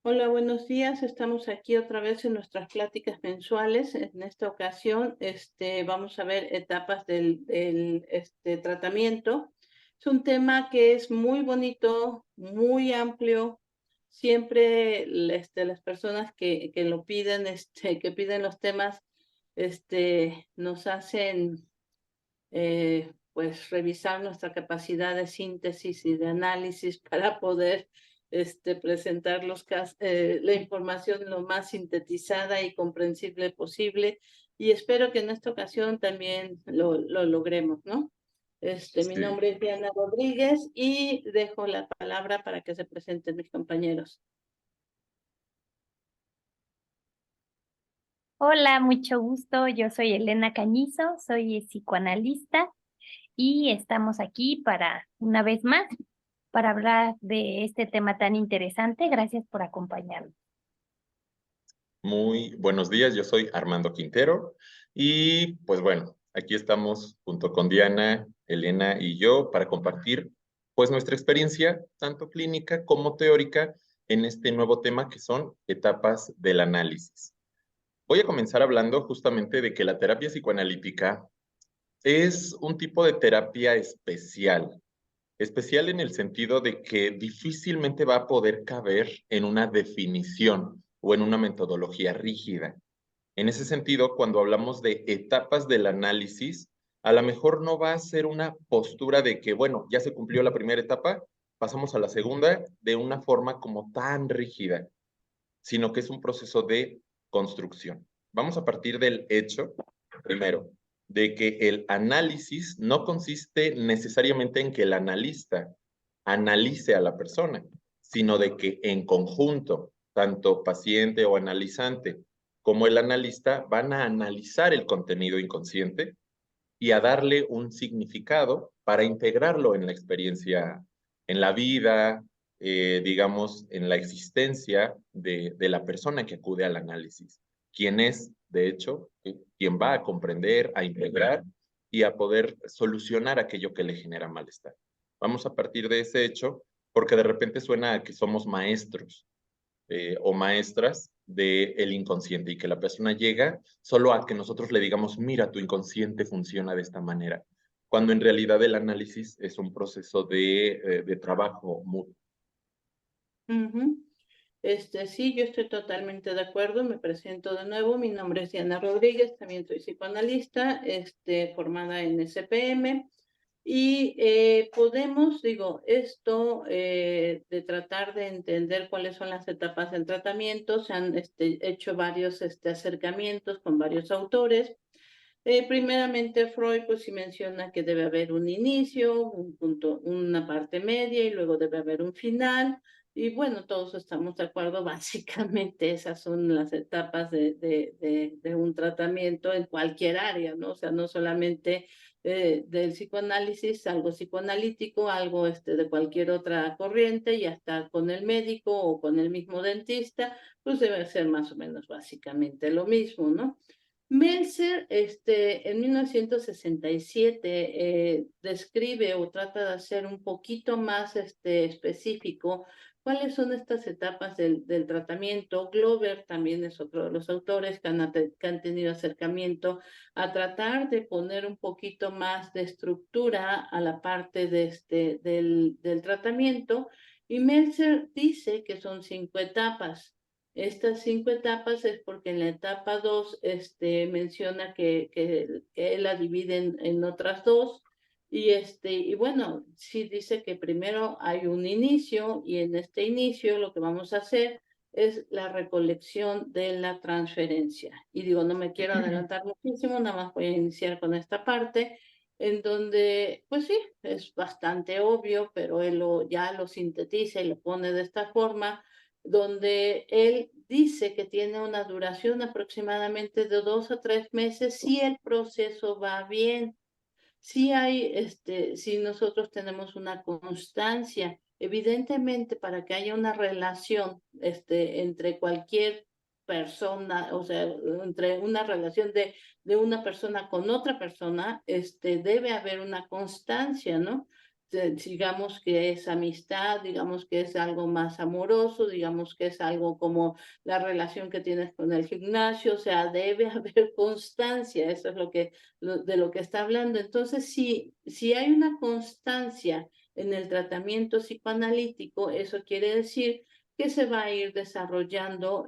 Hola, buenos días. Estamos aquí otra vez en nuestras pláticas mensuales. En esta ocasión, vamos a ver etapas del tratamiento. Es un tema que es muy bonito, muy amplio. Siempre, las personas que lo piden, que piden los temas, nos hacen pues revisar nuestra capacidad de síntesis y de análisis para poder presentar la información lo más sintetizada y comprensible posible. Y espero que en esta ocasión también lo logremos, ¿no? Mi Sí, nombre es Diana Rodríguez y dejo la palabra para que se presenten mis compañeros. Hola, mucho gusto. Yo soy Elena Cañizo, soy psicoanalista y estamos aquí para, una vez más, para hablar de este tema tan interesante. Gracias por acompañarnos. muy buenos días. Yo soy Armando Quintero y pues bueno, aquí estamos junto con Diana, Elena y yo para compartir pues nuestra experiencia, tanto clínica como teórica, en este nuevo tema que son etapas del análisis. Voy a comenzar hablando justamente de que la terapia psicoanalítica es un tipo de terapia especial. Especial en el sentido de que difícilmente va a poder caber en una definición o en una metodología rígida. En ese sentido, cuando hablamos de etapas del análisis, a lo mejor no va a ser una postura de que, bueno, ya se cumplió la primera etapa, pasamos a la segunda de una forma como tan rígida, sino que es un proceso de construcción. Vamos a partir del hecho, primero, de que el análisis no consiste necesariamente en que el analista analice a la persona, sino de que en conjunto, tanto paciente o analizante como el analista van a analizar el contenido inconsciente y a darle un significado para integrarlo en la experiencia, en la vida, digamos, en la existencia de la persona que acude al análisis. Quien es, de hecho, quien va a comprender, a integrar y a poder solucionar aquello que le genera malestar. Vamos a partir de ese hecho porque de repente suena a que somos maestros o maestras del inconsciente y que la persona llega solo a que nosotros le digamos, mira, tu inconsciente funciona de esta manera, cuando en realidad el análisis es un proceso de trabajo mutuo. Ujú. Sí, yo estoy totalmente de acuerdo. Me presento de nuevo. Mi nombre es Diana Rodríguez, también soy psicoanalista, formada en SPM. Y podemos, digo, esto de tratar de entender cuáles son las etapas del tratamiento. Se han hecho varios acercamientos con varios autores. Primeramente, Freud pues sí menciona que debe haber un inicio, un punto, una parte media y luego debe haber un final. Y bueno, todos estamos de acuerdo, básicamente esas son las etapas de un tratamiento en cualquier área, ¿no? O sea, no solamente del psicoanálisis, algo psicoanalítico, algo de cualquier otra corriente y hasta con el médico o con el mismo dentista, pues debe ser más o menos básicamente lo mismo, ¿no? Meltzer, en 1967, describe o trata de hacer un poquito más específico cuáles son estas etapas del tratamiento. Glover también es otro de los autores que han tenido acercamiento a tratar de poner un poquito más de estructura a la parte del tratamiento. Y Meltzer dice que son 5 etapas. Estas 5 etapas es porque en la etapa 2 menciona que él la divide en otras dos. Y bueno, sí dice que primero hay un inicio y en este inicio lo que vamos a hacer es la recolección de la transferencia. Y digo, no me quiero adelantar muchísimo, nada más voy a iniciar con esta parte en donde, pues sí, es bastante obvio, pero ya lo sintetiza y lo pone de esta forma donde él dice que tiene una duración aproximadamente de 2 a 3 meses si el proceso va bien, si nosotros tenemos una constancia. Evidentemente, para que haya una relación, entre cualquier persona, o sea, entre una relación de una persona con otra persona, debe haber una constancia, ¿no? digamos que es amistad, digamos que es algo más amoroso, digamos que es algo como la relación que tienes con el gimnasio, o sea, debe haber constancia, eso es de lo que está hablando. Entonces, si hay una constancia en el tratamiento psicoanalítico, eso quiere decir que se va a ir desarrollando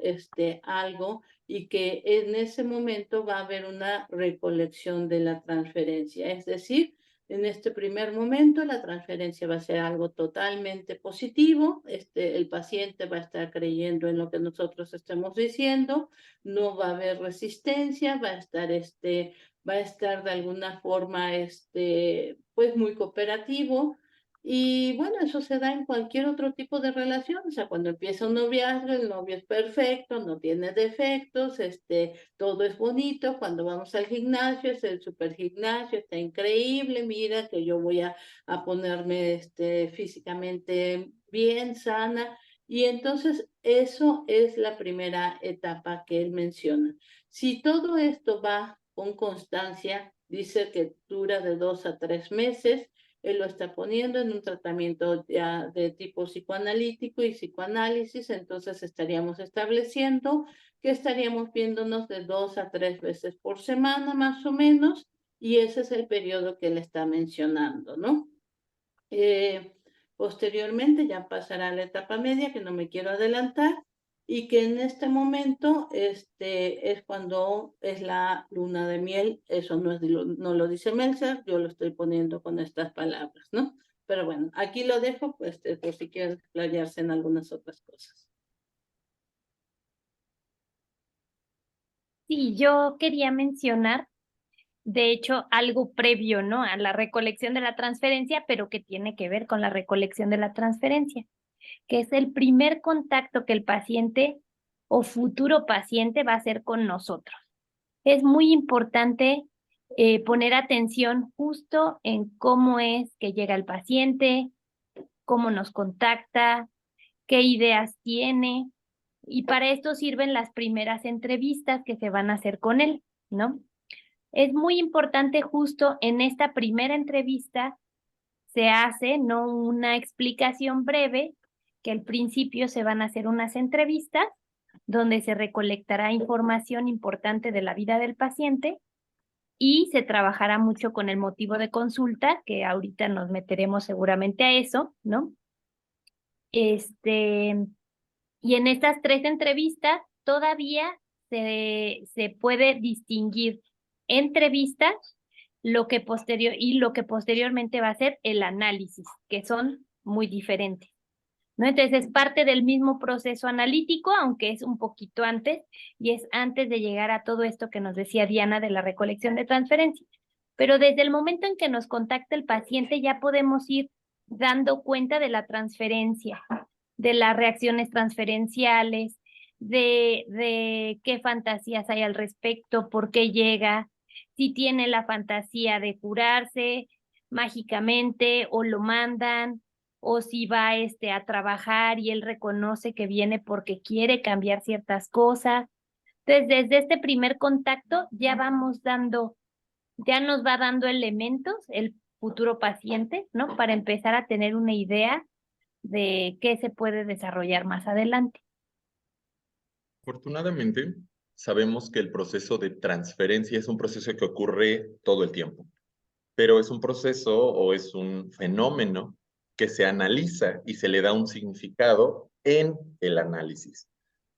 algo y que en ese momento va a haber una recolección de la transferencia. Es decir, en este primer momento la transferencia va a ser algo totalmente positivo, el paciente va a estar creyendo en lo que nosotros estemos diciendo, no va a haber resistencia, va a estar de alguna forma pues muy cooperativo. Y bueno, eso se da en cualquier otro tipo de relación, o sea, cuando empieza un noviazgo, el novio es perfecto, no tiene defectos, todo es bonito, cuando vamos al gimnasio, es el super gimnasio, está increíble, mira que yo voy a ponerme físicamente bien, sana, y entonces eso es la primera etapa que él menciona. Si todo esto va con constancia, dice que dura de 2 a 3 meses, él lo está poniendo en un tratamiento ya de tipo psicoanalítico y psicoanálisis, entonces estaríamos estableciendo que estaríamos viéndonos de 2 a 3 veces por semana más o menos, y ese es el periodo que él está mencionando, ¿no? Posteriormente ya pasará a la etapa media, que no me quiero adelantar, y que en este momento es cuando es la luna de miel. Eso no lo dice Meltzer, yo lo estoy poniendo con estas palabras, ¿no? Pero bueno, aquí lo dejo, pues, por si quieren explayarse en algunas otras cosas. Sí, yo quería mencionar, de hecho, algo previo, ¿no? A la recolección de la transferencia, pero que tiene que ver con la recolección de la transferencia, que es el primer contacto que el paciente o futuro paciente va a hacer con nosotros. Es muy importante poner atención justo en cómo es que llega el paciente, cómo nos contacta, qué ideas tiene, y para esto sirven las primeras entrevistas que se van a hacer con él, ¿no? Es muy importante justo en esta primera entrevista se hace, ¿no? Una explicación breve, que al principio se van a hacer unas entrevistas donde se recolectará información importante de la vida del paciente y se trabajará mucho con el motivo de consulta, que ahorita nos meteremos seguramente a eso, ¿no? Y en estas 3 entrevistas todavía se puede distinguir entrevistas lo que posteriormente va a ser el análisis, que son muy diferentes, ¿no? Entonces es parte del mismo proceso analítico, aunque es un poquito antes, y es antes de llegar a todo esto que nos decía Diana de la recolección de transferencias. Pero desde el momento en que nos contacta el paciente ya podemos ir dando cuenta de la transferencia, de las reacciones transferenciales, de qué fantasías hay al respecto, por qué llega, si tiene la fantasía de curarse mágicamente o lo mandan, o si va a trabajar y él reconoce que viene porque quiere cambiar ciertas cosas. Entonces, desde este primer contacto ya nos va dando elementos el futuro paciente, ¿no? Para empezar a tener una idea de qué se puede desarrollar más adelante. Afortunadamente, sabemos que el proceso de transferencia es un proceso que ocurre todo el tiempo, pero es un proceso o es un fenómeno que se analiza y se le da un significado en el análisis.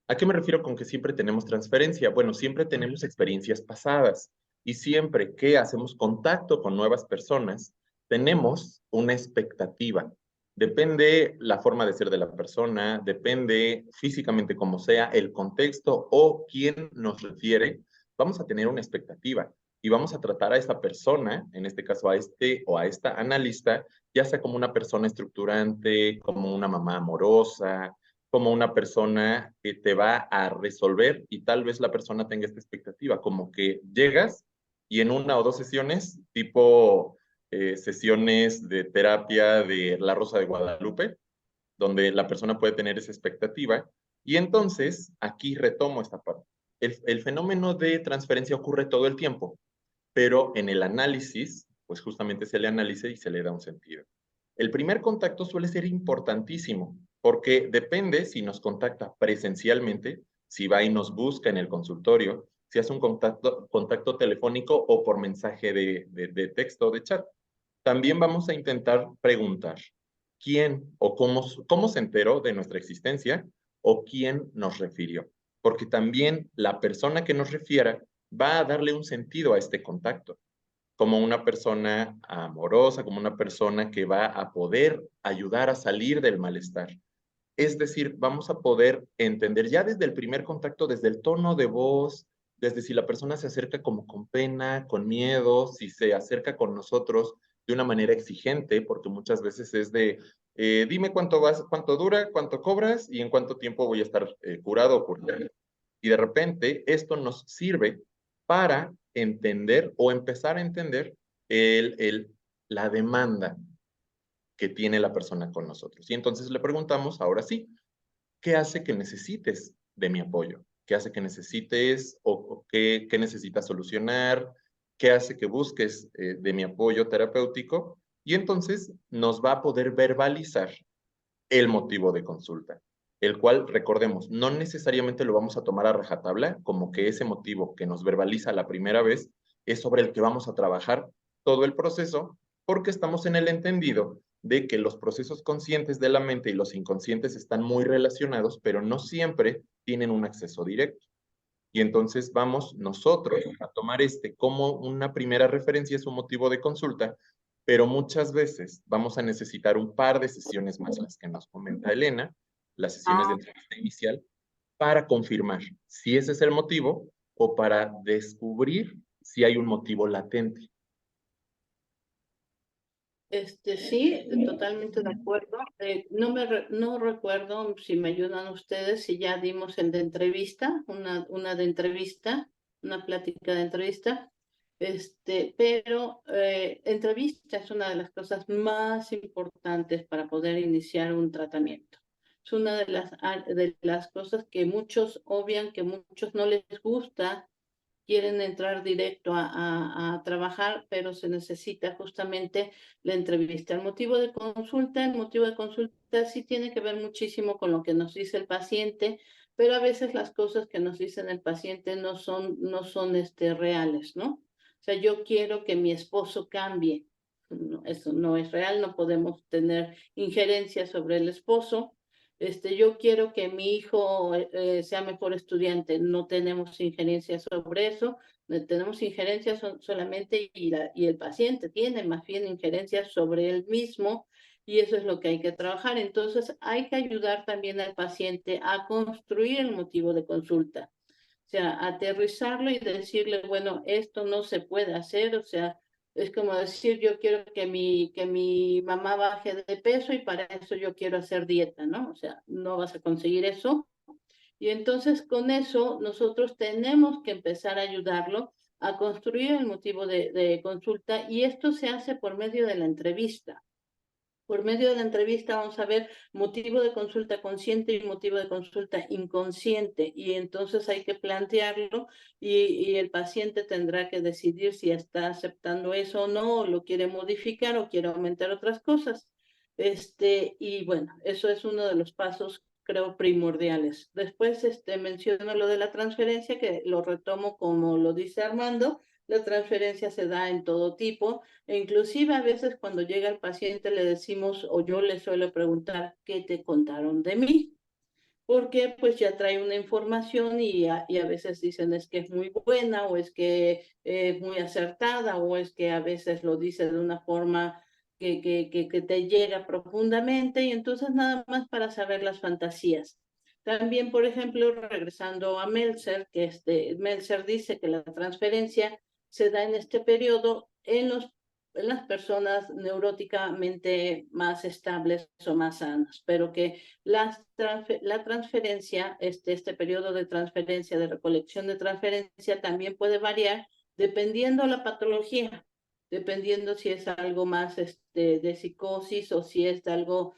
¿A qué me refiero con que siempre tenemos transferencia? Bueno, siempre tenemos experiencias pasadas y siempre que hacemos contacto con nuevas personas, tenemos una expectativa. Depende la forma de ser de la persona, depende físicamente como sea, el contexto o quién nos refiere, vamos a tener una expectativa y vamos a tratar a esta persona, en este caso a este o a esta analista, ya sea como una persona estructurante, como una mamá amorosa, como una persona que te va a resolver y tal vez la persona tenga esta expectativa, como que llegas y en 1 o 2 sesiones, tipo sesiones de terapia de La Rosa de Guadalupe, donde la persona puede tener esa expectativa. Y entonces, aquí retomo esta parte. El fenómeno de transferencia ocurre todo el tiempo, pero en el análisis, pues justamente se le analiza y se le da un sentido. El primer contacto suele ser importantísimo porque depende si nos contacta presencialmente, si va y nos busca en el consultorio, si hace un contacto telefónico o por mensaje de texto o de chat. También vamos a intentar preguntar quién o cómo se enteró de nuestra existencia o quién nos refirió, porque también la persona que nos refiera va a darle un sentido a este contacto, como una persona amorosa, como una persona que va a poder ayudar a salir del malestar. Es decir, vamos a poder entender ya desde el primer contacto, desde el tono de voz, desde si la persona se acerca como con pena, con miedo, si se acerca con nosotros de una manera exigente, porque muchas veces es de, dime cuánto dura, cuánto cobras y en cuánto tiempo voy a estar curado o curado. Y de repente esto nos sirve para entender o empezar a entender la demanda que tiene la persona con nosotros. Y entonces le preguntamos, ahora sí, ¿qué hace que necesites de mi apoyo? ¿Qué hace que necesites o qué necesitas solucionar? ¿Qué hace que busques de mi apoyo terapéutico? Y entonces nos va a poder verbalizar el motivo de consulta, el cual, recordemos, no necesariamente lo vamos a tomar a rajatabla, como que ese motivo que nos verbaliza la primera vez es sobre el que vamos a trabajar todo el proceso, porque estamos en el entendido de que los procesos conscientes de la mente y los inconscientes están muy relacionados, pero no siempre tienen un acceso directo. Y entonces vamos nosotros a tomar como una primera referencia, es un motivo de consulta, pero muchas veces vamos a necesitar un par de sesiones más, las que nos comenta Elena, las sesiones de entrevista inicial, para confirmar si ese es el motivo o para descubrir si hay un motivo latente. Sí, totalmente de acuerdo. No recuerdo si me ayudan ustedes, si ya dimos el de entrevista, una de entrevista, una plática de entrevista. Pero entrevista es una de las cosas más importantes para poder iniciar un tratamiento. Es una de las cosas que muchos obvian, que muchos no les gusta, quieren entrar directo a trabajar, pero se necesita justamente la entrevista. El motivo de consulta sí tiene que ver muchísimo con lo que nos dice el paciente, pero a veces las cosas que nos dicen el paciente no son reales, ¿no? O sea, yo quiero que mi esposo cambie. No, eso no es real, no podemos tener injerencia sobre el esposo. Yo quiero que mi hijo sea mejor estudiante. No tenemos injerencia sobre eso, tenemos injerencia solamente y el paciente tiene más bien injerencia sobre él mismo y eso es lo que hay que trabajar. Entonces hay que ayudar también al paciente a construir el motivo de consulta. O sea, aterrizarlo y decirle, bueno, esto no se puede hacer, o sea, es como decir, yo quiero que mi mamá baje de peso y para eso yo quiero hacer dieta, ¿no? O sea, no vas a conseguir eso. Y entonces con eso nosotros tenemos que empezar a ayudarlo a construir el motivo de consulta y esto se hace por medio de la entrevista. Por medio de la entrevista vamos a ver motivo de consulta consciente y motivo de consulta inconsciente y entonces hay que plantearlo y el paciente tendrá que decidir si está aceptando eso o no, o lo quiere modificar o quiere aumentar otras cosas. Y bueno, eso es uno de los pasos, creo, primordiales. Después menciono lo de la transferencia, que lo retomo como lo dice Armando. La transferencia se da en todo tipo e inclusive a veces cuando llega el paciente le decimos o yo le suelo preguntar ¿qué te contaron de mí? Porque pues ya trae una información y a veces dicen es que es muy buena o es que es muy acertada o es que a veces lo dice de una forma que te llega profundamente y entonces nada más para saber las fantasías. También, por ejemplo, regresando a Meltzer, que Meltzer dice que la transferencia se da en este periodo en las personas neuróticamente más estables o más sanas, pero que la transferencia, este periodo de transferencia, de recolección de transferencia, también puede variar dependiendo la patología, dependiendo si es algo más de psicosis o si es algo,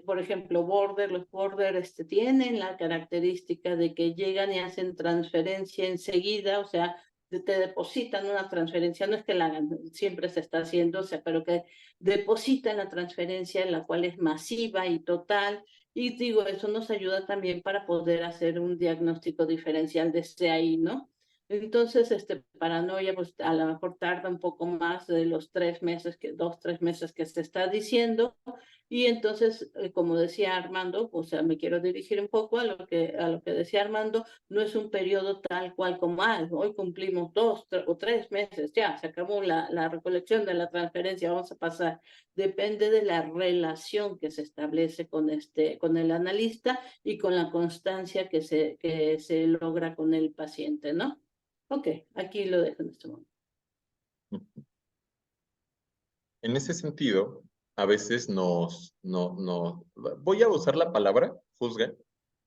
por ejemplo, los border tienen la característica de que llegan y hacen transferencia enseguida, o sea, te depositan una transferencia, no es que la hagan, siempre se está haciendo, o sea, pero que depositan la transferencia, la cual es masiva y total, y digo, eso nos ayuda también para poder hacer un diagnóstico diferencial desde ahí, ¿no? Entonces, paranoia, pues a lo mejor tarda un poco más de los 3 meses, 2, 3 meses que se está diciendo, y entonces, como decía Armando, o sea, me quiero dirigir un poco a lo que decía Armando, no es un periodo tal cual como, hoy cumplimos 2 o 3 meses, ya, se acabó la recolección de la transferencia, vamos a pasar. Depende de la relación que se establece con el analista y con la constancia que se logra con el paciente, ¿no? Ok, aquí lo dejo en este momento. En ese sentido, a veces voy a usar la palabra, juzga,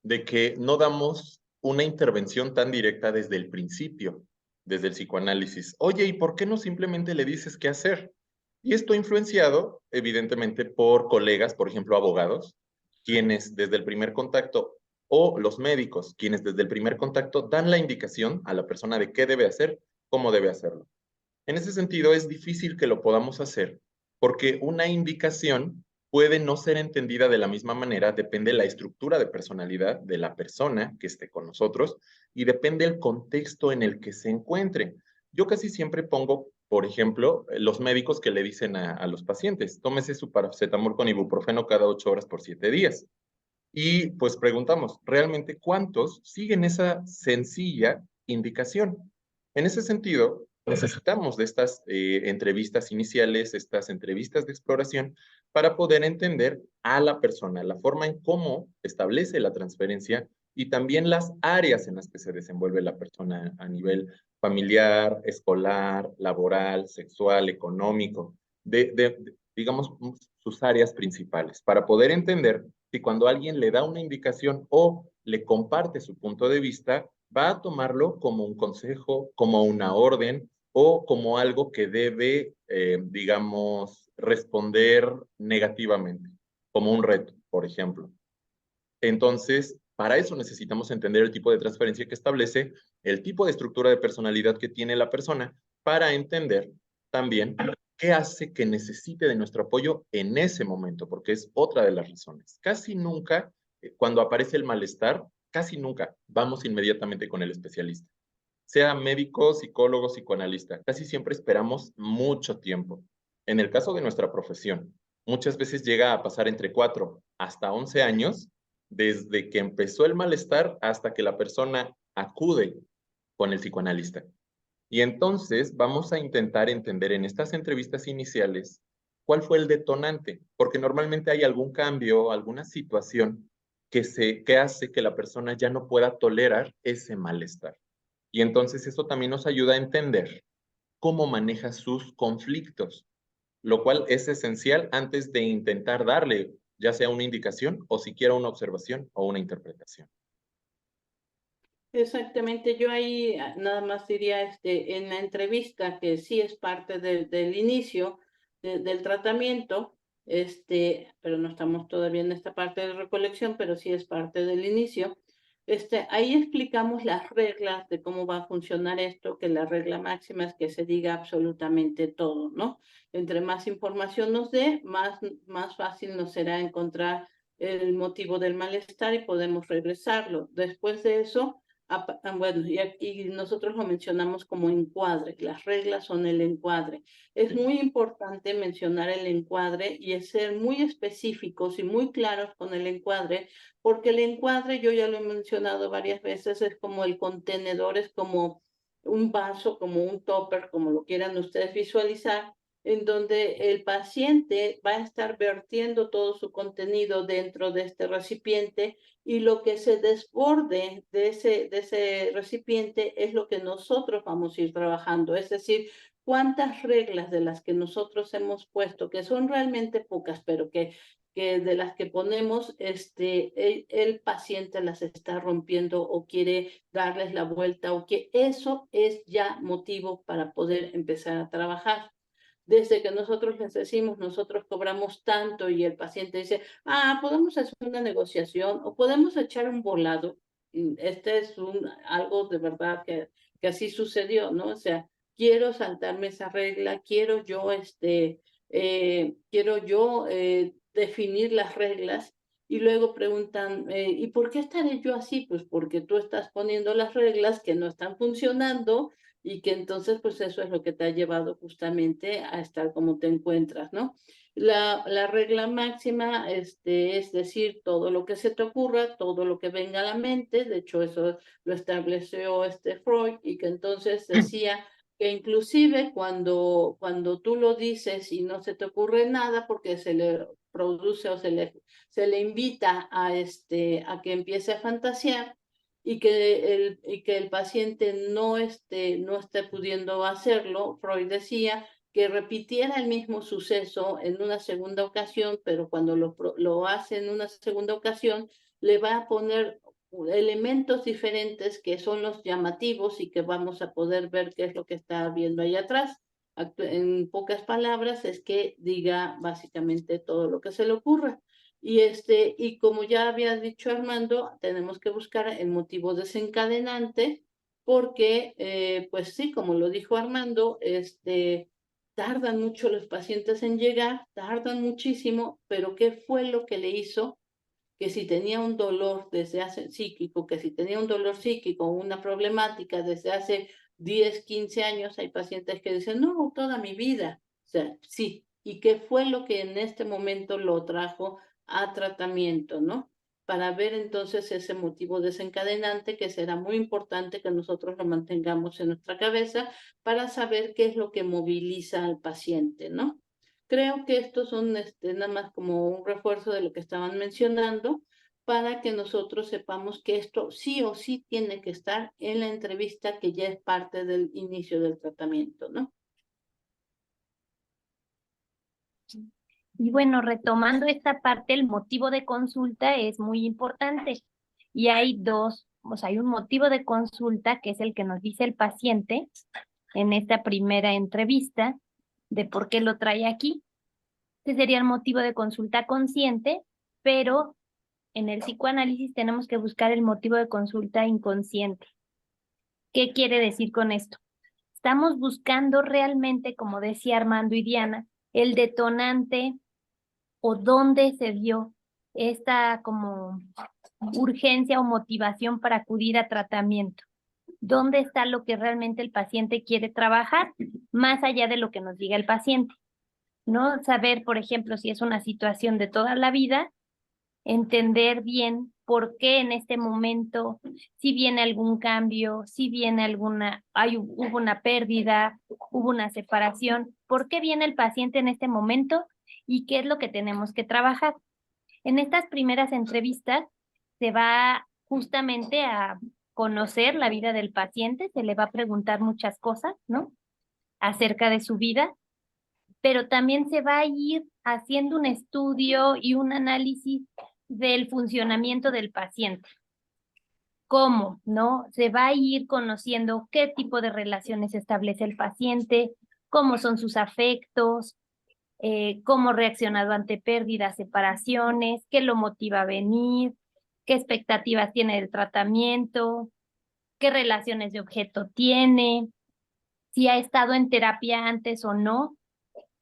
de que no damos una intervención tan directa desde el principio, desde el psicoanálisis. Oye, ¿y por qué no simplemente le dices qué hacer? Y esto influenciado, evidentemente, por colegas, por ejemplo, abogados, quienes desde el primer contacto, o los médicos, quienes desde el primer contacto dan la indicación a la persona de qué debe hacer, cómo debe hacerlo. En ese sentido, es difícil que lo podamos hacer porque una indicación puede no ser entendida de la misma manera, depende de la estructura de personalidad de la persona que esté con nosotros y depende del contexto en el que se encuentre. Yo casi siempre pongo, por ejemplo, los médicos que le dicen a los pacientes, tómese su paracetamol con ibuprofeno cada 8 horas por 7 días. Y pues preguntamos, ¿realmente cuántos siguen esa sencilla indicación? En ese sentido, necesitamos de estas entrevistas iniciales, estas entrevistas de exploración, para poder entender a la persona, la forma en cómo establece la transferencia y también las áreas en las que se desenvuelve la persona a nivel familiar, escolar, laboral, sexual, económico, digamos, sus áreas principales, para poder entender si cuando alguien le da una indicación o le comparte su punto de vista, va a tomarlo como un consejo, como una orden o como algo que debe, digamos, responder negativamente, como un reto, por ejemplo. Entonces, para eso necesitamos entender el tipo de transferencia que establece, el tipo de estructura de personalidad que tiene la persona, para entender también qué hace que necesite de nuestro apoyo en ese momento, porque es otra de las razones. Casi nunca, cuando aparece el malestar, casi nunca vamos inmediatamente con el especialista. Sea médico, psicólogo, psicoanalista, casi siempre esperamos mucho tiempo. En el caso de nuestra profesión, muchas veces llega a pasar entre 4 hasta 11 años desde que empezó el malestar hasta que la persona acude con el psicoanalista. Y entonces vamos a intentar entender en estas entrevistas iniciales cuál fue el detonante, porque normalmente hay algún cambio, alguna situación que hace que la persona ya no pueda tolerar ese malestar. Y entonces eso también nos ayuda a entender cómo maneja sus conflictos, lo cual es esencial antes de intentar darle ya sea una indicación o siquiera una observación o una interpretación. Exactamente, yo ahí nada más diría en la entrevista que sí es parte del inicio del tratamiento, pero no estamos todavía en esta parte de recolección, pero sí es parte del inicio. Ahí explicamos las reglas de cómo va a funcionar esto, que la regla máxima es que se diga absolutamente todo, ¿no? Entre más información nos dé, más fácil nos será encontrar el motivo del malestar y podemos regresarlo. Después de eso, bueno, y nosotros lo mencionamos como encuadre, las reglas son el encuadre. Es muy importante mencionar el encuadre y es ser muy específicos y muy claros con el encuadre, porque el encuadre, yo ya lo he mencionado varias veces, es como el contenedor, es como un vaso, como un topper, como lo quieran ustedes visualizar, en donde el paciente va a estar vertiendo todo su contenido dentro de este recipiente y lo que se desborde de ese recipiente es lo que nosotros vamos a ir trabajando. Es decir, cuántas reglas de las que nosotros hemos puesto, que son realmente pocas, pero que de las que ponemos, el paciente las está rompiendo o quiere darles la vuelta o que eso es ya motivo para poder empezar a trabajar. Desde que nosotros les decimos, nosotros cobramos tanto y el paciente dice, podemos hacer una negociación o podemos echar un volado. Este es algo de verdad que así sucedió, ¿no? O sea, quiero saltarme esa regla, quiero yo, definir las reglas. Y luego preguntan, ¿y por qué estaré yo así? Pues porque tú estás poniendo las reglas que no están funcionando y que entonces pues eso es lo que te ha llevado justamente a estar como te encuentras, ¿no? La regla máxima es decir todo lo que se te ocurra, todo lo que venga a la mente. De hecho, eso lo estableció Freud, y que entonces decía que inclusive cuando tú lo dices y no se te ocurre nada porque se le produce o se le invita a que empiece a fantasear, y que el paciente no esté pudiendo hacerlo. Freud decía que repitiera el mismo suceso en una segunda ocasión, pero cuando lo hace en una segunda ocasión, le va a poner elementos diferentes que son los llamativos y que vamos a poder ver qué es lo que está viendo ahí atrás. En pocas palabras, es que diga básicamente todo lo que se le ocurra. Y como ya había dicho Armando, tenemos que buscar el motivo desencadenante, porque, pues sí, como lo dijo Armando, tardan mucho los pacientes en llegar, tardan muchísimo, pero ¿qué fue lo que le hizo? Que si tenía un dolor desde hace psíquico, que si tenía un dolor psíquico, una problemática desde hace 10, 15 años, hay pacientes que dicen, no, toda mi vida. O sea, sí. ¿Y qué fue lo que en este momento lo trajo a tratamiento, no? Para ver entonces ese motivo desencadenante, que será muy importante que nosotros lo mantengamos en nuestra cabeza para saber qué es lo que moviliza al paciente, ¿no? Creo que estos son nada más como un refuerzo de lo que estaban mencionando, para que nosotros sepamos que esto sí o sí tiene que estar en la entrevista, que ya es parte del inicio del tratamiento, ¿no? Y bueno, retomando esta parte, el motivo de consulta es muy importante. Y hay dos, o sea, hay un motivo de consulta que es el que nos dice el paciente en esta primera entrevista de por qué lo trae aquí. Este sería el motivo de consulta consciente, pero en el psicoanálisis tenemos que buscar el motivo de consulta inconsciente. ¿Qué quiere decir con esto? Estamos buscando realmente, como decía Armando y Diana, el detonante o dónde se dio esta como urgencia o motivación para acudir a tratamiento. ¿Dónde está lo que realmente el paciente quiere trabajar, más allá de lo que nos diga el paciente? ¿No? Saber, por ejemplo, si es una situación de toda la vida, entender bien por qué en este momento, si viene algún cambio, si viene hubo una pérdida, hubo una separación, por qué viene el paciente en este momento y qué es lo que tenemos que trabajar. En estas primeras entrevistas se va justamente a conocer la vida del paciente, se le va a preguntar muchas cosas, ¿no? Acerca de su vida, pero también se va a ir haciendo un estudio y un análisis del funcionamiento del paciente. ¿Cómo? ¿No? Se va a ir conociendo qué tipo de relaciones establece el paciente, cómo son sus afectos, cómo ha reaccionado ante pérdidas, separaciones, qué lo motiva a venir, qué expectativas tiene del tratamiento, qué relaciones de objeto tiene, si ha estado en terapia antes o no,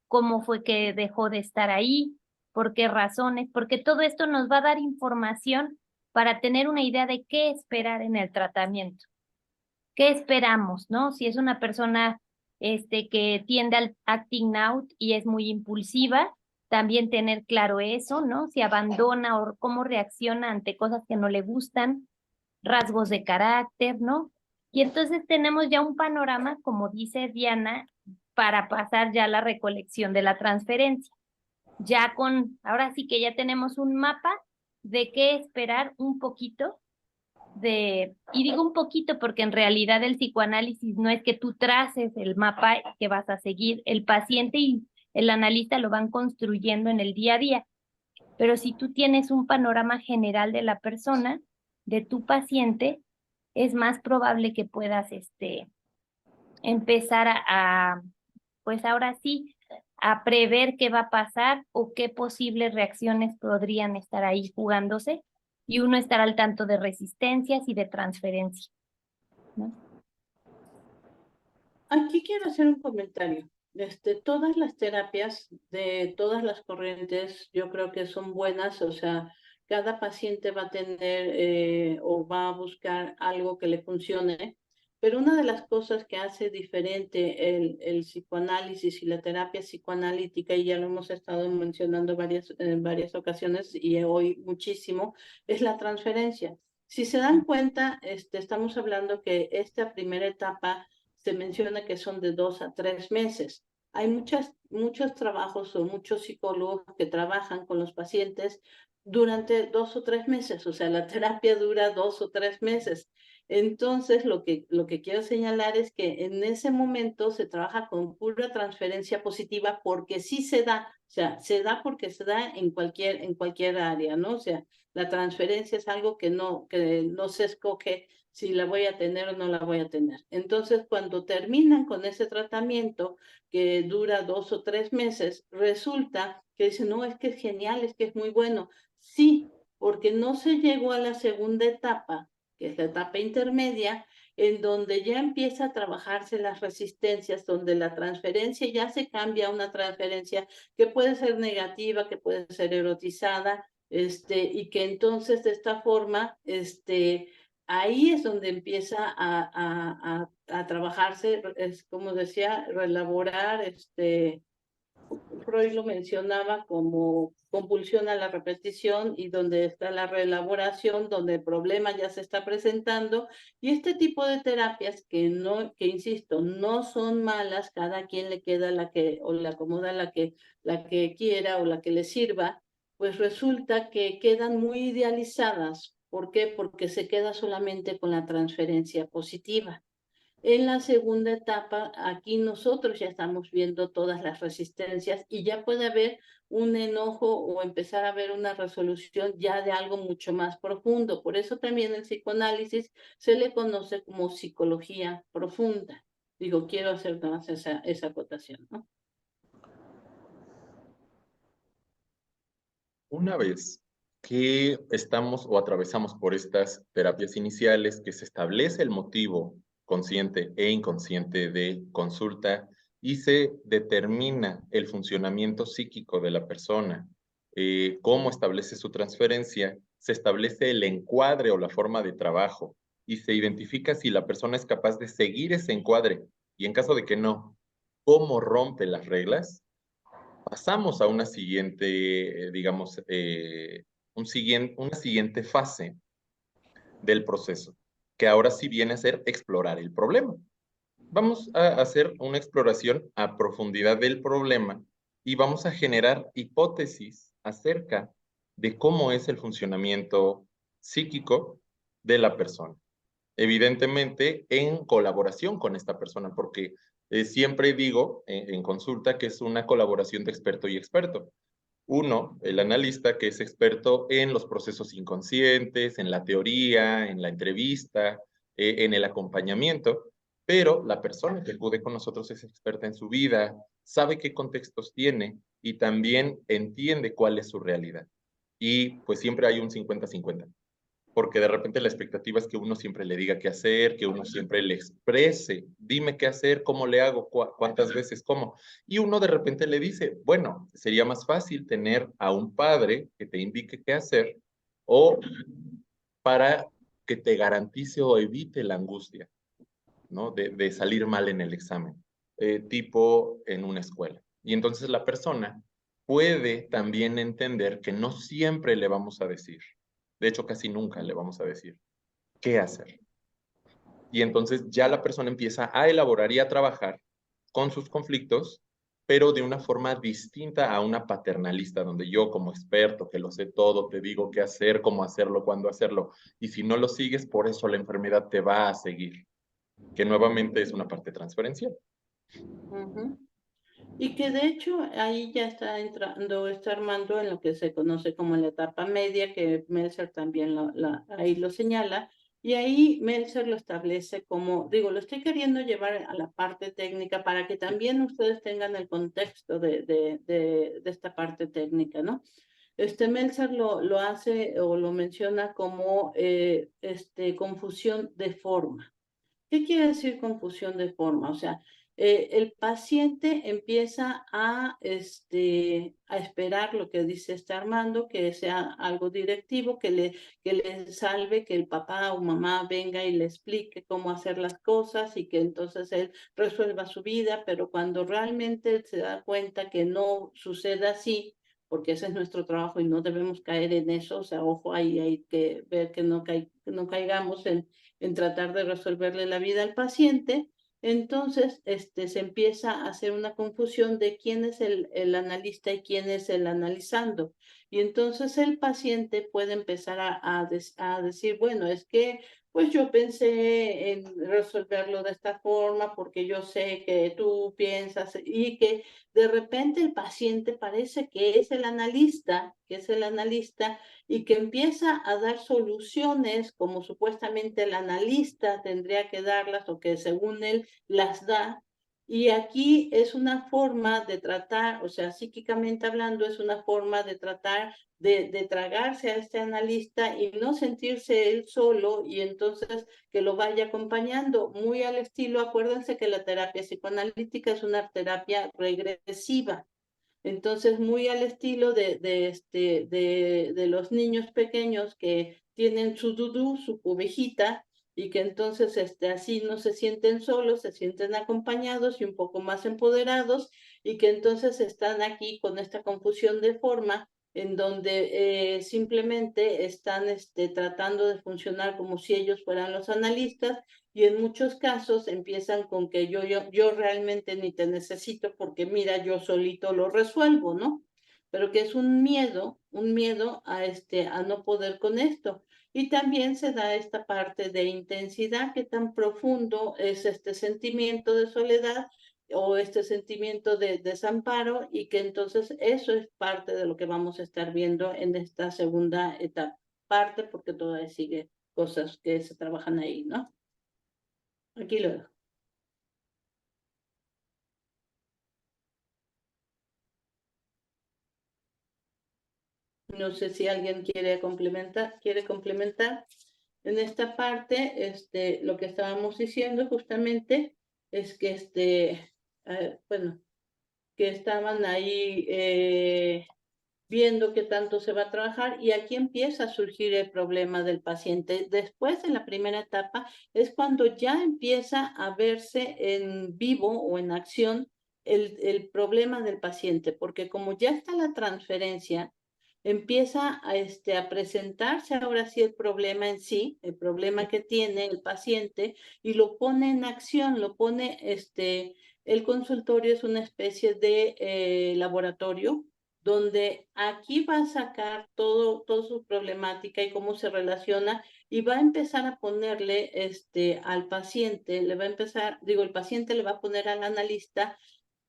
cómo fue que dejó de estar ahí, por qué razones, porque todo esto nos va a dar información para tener una idea de qué esperar en el tratamiento. ¿Qué esperamos, no? Si es una persona que tiende al acting out y es muy impulsiva, también tener claro eso, ¿no? Si abandona o cómo reacciona ante cosas que no le gustan, rasgos de carácter, ¿no? Y entonces tenemos ya un panorama, como dice Diana, para pasar ya a la recolección de la transferencia. Ahora sí que ya tenemos un mapa de qué esperar un poquito y digo un poquito porque en realidad el psicoanálisis no es que tú traces el mapa que vas a seguir, el paciente y el analista lo van construyendo en el día a día, pero si tú tienes un panorama general de la persona, de tu paciente, es más probable que puedas empezar pues ahora sí, a prever qué va a pasar o qué posibles reacciones podrían estar ahí jugándose, y uno estar al tanto de resistencias y de transferencia, ¿no? Aquí quiero hacer un comentario. Todas las terapias de todas las corrientes, yo creo que son buenas, o sea, cada paciente va a tener o va a buscar algo que le funcione, pero una de las cosas que hace diferente el psicoanálisis y la terapia psicoanalítica, y ya lo hemos estado mencionando en varias ocasiones y hoy muchísimo, es la transferencia. Si se dan cuenta, estamos hablando que esta primera etapa se menciona que son de 2 a 3 meses. Hay muchos trabajos o muchos psicólogos que trabajan con los pacientes durante 2 o 3 meses, o sea, la terapia dura 2 o 3 meses. Entonces, lo que quiero señalar es que en ese momento se trabaja con pura transferencia positiva porque sí se da, o sea, se da porque se da en cualquier área, ¿no? O sea, la transferencia es algo que no se escoge si la voy a tener o no la voy a tener. Entonces, cuando terminan con ese tratamiento que dura 2 o 3 meses, resulta que dicen, no, es que es genial, es que es muy bueno. Sí, porque no se llegó a la segunda etapa, que es la etapa intermedia, en donde ya empieza a trabajarse las resistencias, donde la transferencia ya se cambia a una transferencia que puede ser negativa, que puede ser erotizada, y que entonces de esta forma, ahí es donde empieza a trabajarse, es como decía, reelaborar, Freud lo mencionaba como compulsión a la repetición y donde está la reelaboración, donde el problema ya se está presentando. Y este tipo de terapias que insisto, no son malas, cada quien le queda la que, o le acomoda la que quiera o la que le sirva, pues resulta que quedan muy idealizadas. ¿Por qué? Porque se queda solamente con la transferencia positiva. En la segunda etapa, aquí nosotros ya estamos viendo todas las resistencias y ya puede haber un enojo o empezar a ver una resolución ya de algo mucho más profundo. Por eso también el psicoanálisis se le conoce como psicología profunda. Digo, quiero hacer nada más esa acotación, ¿no? Una vez que estamos o atravesamos por estas terapias iniciales, que se establece el motivo consciente e inconsciente de consulta y se determina el funcionamiento psíquico de la persona, cómo establece su transferencia, se establece el encuadre o la forma de trabajo y se identifica si la persona es capaz de seguir ese encuadre y en caso de que no, cómo rompe las reglas. Pasamos a una siguiente, digamos, una siguiente fase del proceso, que ahora sí viene a ser explorar el problema. Vamos a hacer una exploración a profundidad del problema y vamos a generar hipótesis acerca de cómo es el funcionamiento psíquico de la persona. Evidentemente, en colaboración con esta persona, porque siempre digo en consulta que es una colaboración de experto y experto. Uno, el analista, que es experto en los procesos inconscientes, en la teoría, en la entrevista, en el acompañamiento, pero la persona que acude con nosotros es experta en su vida, sabe qué contextos tiene y también entiende cuál es su realidad. Y pues siempre hay un 50-50 porque de repente la expectativa es que uno siempre le diga qué hacer, que uno siempre le exprese, dime qué hacer, cómo le hago, cuántas veces, cómo. Y uno de repente le dice, bueno, sería más fácil tener a un padre que te indique qué hacer o para que te garantice o evite la angustia, ¿no? De salir mal en el examen, tipo en una escuela. Y entonces la persona puede también entender que no siempre le vamos a decir, de hecho casi nunca le vamos a decir qué hacer. Y entonces ya la persona empieza a elaborar y a trabajar con sus conflictos, pero de una forma distinta a una paternalista, donde yo como experto, que lo sé todo, te digo qué hacer, cómo hacerlo, cuándo hacerlo. Y si no lo sigues, por eso la enfermedad te va a seguir, que nuevamente es una parte transferencial. Ujú. Y que de hecho ahí ya está armando en lo que se conoce como la etapa media, que Meltzer también ahí lo señala, y ahí Meltzer lo establece como, digo, lo estoy queriendo llevar a la parte técnica para que también ustedes tengan el contexto de esta parte técnica, ¿no? Meltzer lo hace o lo menciona como confusión de forma. ¿Qué quiere decir confusión de forma? O sea, el paciente empieza a esperar lo que dice Armando, que sea algo directivo, que le salve, que el papá o mamá venga y le explique cómo hacer las cosas y que entonces él resuelva su vida, pero cuando realmente él se da cuenta que no sucede así, porque ese es nuestro trabajo y no debemos caer en eso, o sea, ojo, ahí hay que ver que no caigamos en tratar de resolverle la vida al paciente. Entonces, se empieza a hacer una confusión de quién es el analista y quién es el analizando. Y entonces el paciente puede empezar a decir, bueno, es que pues yo pensé en resolverlo de esta forma porque yo sé que tú piensas y que de repente el paciente parece que es el analista, y que empieza a dar soluciones como supuestamente el analista tendría que darlas o que según él las da. Y aquí es una forma de tratar, o sea, psíquicamente hablando, es una forma de tratar de tragarse a este analista y no sentirse él solo y entonces que lo vaya acompañando muy al estilo. Acuérdense que la terapia psicoanalítica es una terapia regresiva. Entonces, muy al estilo de los niños pequeños que tienen su dudú, su cobijita, y que entonces así no se sienten solos, se sienten acompañados y un poco más empoderados, y que entonces están aquí con esta confusión de forma en donde simplemente están tratando de funcionar como si ellos fueran los analistas y en muchos casos empiezan con que yo realmente ni te necesito porque mira, yo solito lo resuelvo, ¿no? Pero que es un miedo a no poder con esto. Y también se da esta parte de intensidad, que tan profundo es este sentimiento de soledad o este sentimiento de desamparo y que entonces eso es parte de lo que vamos a estar viendo en esta segunda etapa. Parte porque todavía sigue cosas que se trabajan ahí, ¿no? Aquí lo dejo. No sé si alguien quiere complementar. En esta parte, lo que estábamos diciendo justamente es que bueno, que estaban ahí viendo qué tanto se va a trabajar y aquí empieza a surgir el problema del paciente. Después de la primera etapa es cuando ya empieza a verse en vivo o en acción el problema del paciente, porque como ya está la transferencia, empieza a presentarse ahora sí el problema en sí, el problema que tiene el paciente y lo pone en acción, el consultorio es una especie de laboratorio donde aquí va a sacar toda su problemática y cómo se relaciona y va a empezar a ponerle al paciente, el paciente le va a poner al analista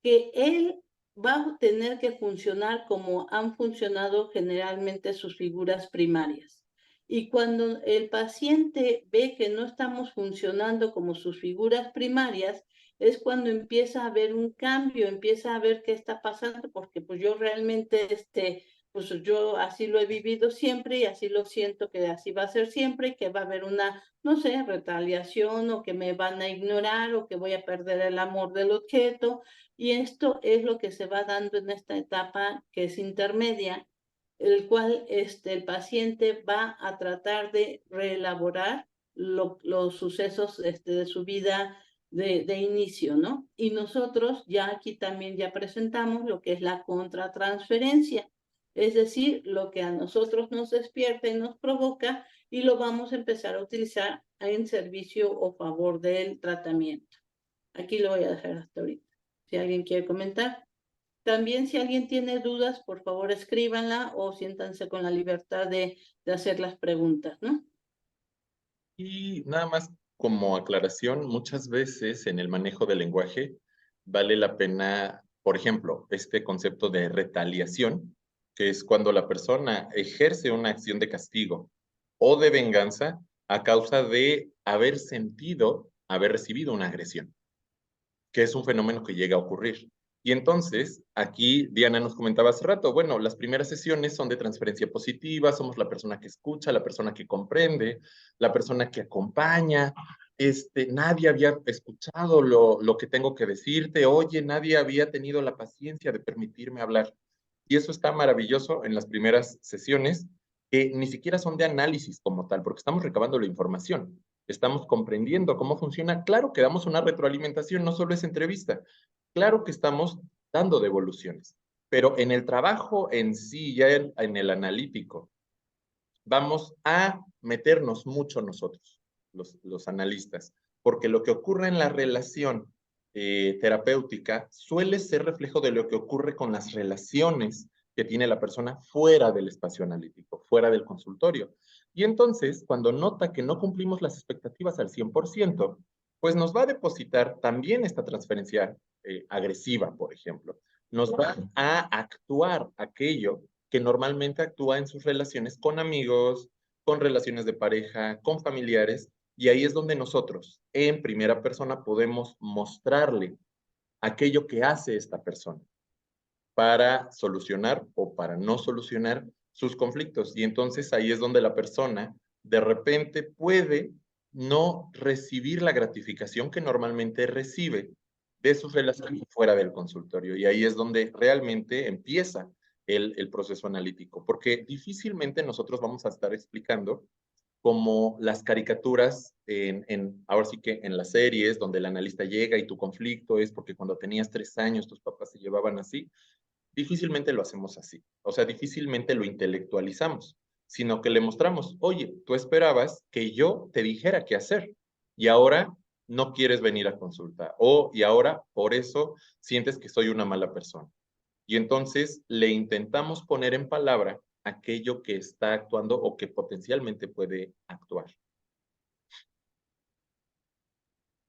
que él va a tener que funcionar como han funcionado generalmente sus figuras primarias. Y cuando el paciente ve que no estamos funcionando como sus figuras primarias, es cuando empieza a haber un cambio, empieza a ver qué está pasando, porque pues yo realmente, pues yo así lo he vivido siempre y así lo siento que así va a ser siempre y que va a haber una, no sé, retaliación o que me van a ignorar o que voy a perder el amor del objeto. Y esto es lo que se va dando en esta etapa que es intermedia, el cual el paciente va a tratar de reelaborar los sucesos de su vida de inicio, ¿no? Y nosotros ya aquí también ya presentamos lo que es la contratransferencia, es decir, lo que a nosotros nos despierta y nos provoca y lo vamos a empezar a utilizar en servicio o favor del tratamiento. Aquí lo voy a dejar hasta ahorita. Si alguien quiere comentar. También si alguien tiene dudas, por favor escríbanla o siéntanse con la libertad de hacer las preguntas, ¿no? Y nada más como aclaración, muchas veces en el manejo del lenguaje vale la pena, por ejemplo, este concepto de retaliación, que es cuando la persona ejerce una acción de castigo o de venganza a causa de haber recibido una agresión, que es un fenómeno que llega a ocurrir. Y entonces, aquí Diana nos comentaba hace rato, bueno, las primeras sesiones son de transferencia positiva, somos la persona que escucha, la persona que comprende, la persona que acompaña, nadie había escuchado lo que tengo que decirte, oye, nadie había tenido la paciencia de permitirme hablar. Y eso está maravilloso en las primeras sesiones, que ni siquiera son de análisis como tal, porque estamos recabando la información, estamos comprendiendo cómo funciona. Claro que damos una retroalimentación, no solo es entrevista, claro que estamos dando devoluciones, pero en el trabajo en sí, ya en el analítico, vamos a meternos mucho nosotros, los analistas, porque lo que ocurre en la relación terapéutica suele ser reflejo de lo que ocurre con las relaciones que tiene la persona fuera del espacio analítico, fuera del consultorio. Y entonces, cuando nota que no cumplimos las expectativas al 100%, pues nos va a depositar también esta transferencia agresiva, por ejemplo. Nos va a actuar aquello que normalmente actúa en sus relaciones con amigos, con relaciones de pareja, con familiares, y ahí es donde nosotros, en primera persona, podemos mostrarle aquello que hace esta persona para solucionar o para no solucionar sus conflictos. Y entonces ahí es donde la persona de repente puede no recibir la gratificación que normalmente recibe de sus relaciones fuera del consultorio. Y ahí es donde realmente empieza el proceso analítico, porque difícilmente nosotros vamos a estar explicando como las caricaturas ahora sí que en las series, donde el analista llega y tu conflicto es porque cuando tenías 3 años tus papás se llevaban así. Difícilmente lo hacemos así. O sea, difícilmente lo intelectualizamos, sino que le mostramos, oye, tú esperabas que yo te dijera qué hacer y ahora no quieres venir a consulta y ahora por eso sientes que soy una mala persona. Y entonces le intentamos poner en palabra aquello que está actuando o que potencialmente puede actuar.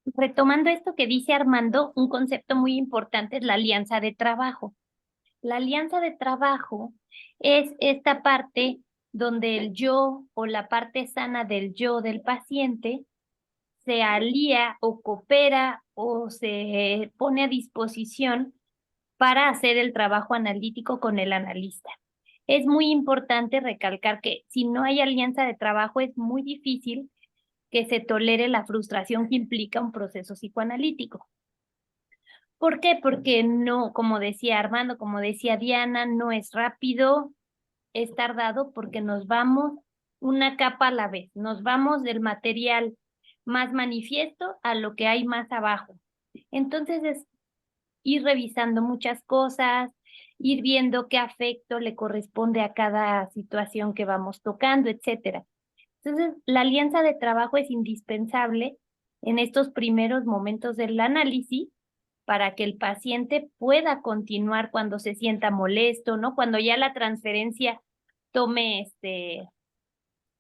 Retomando esto que dice Armando, un concepto muy importante es la alianza de trabajo. La alianza de trabajo es esta parte donde el yo o la parte sana del yo del paciente se alía o coopera o se pone a disposición para hacer el trabajo analítico con el analista. Es muy importante recalcar que si no hay alianza de trabajo es muy difícil que se tolere la frustración que implica un proceso psicoanalítico. ¿Por qué? Porque no, como decía Armando, como decía Diana, no es rápido, es tardado porque nos vamos una capa a la vez, nos vamos del material más manifiesto a lo que hay más abajo. Entonces es ir revisando muchas cosas, ir viendo qué afecto le corresponde a cada situación que vamos tocando, etcétera. Entonces, la alianza de trabajo es indispensable en estos primeros momentos del análisis para que el paciente pueda continuar cuando se sienta molesto, ¿no? Cuando ya la transferencia tome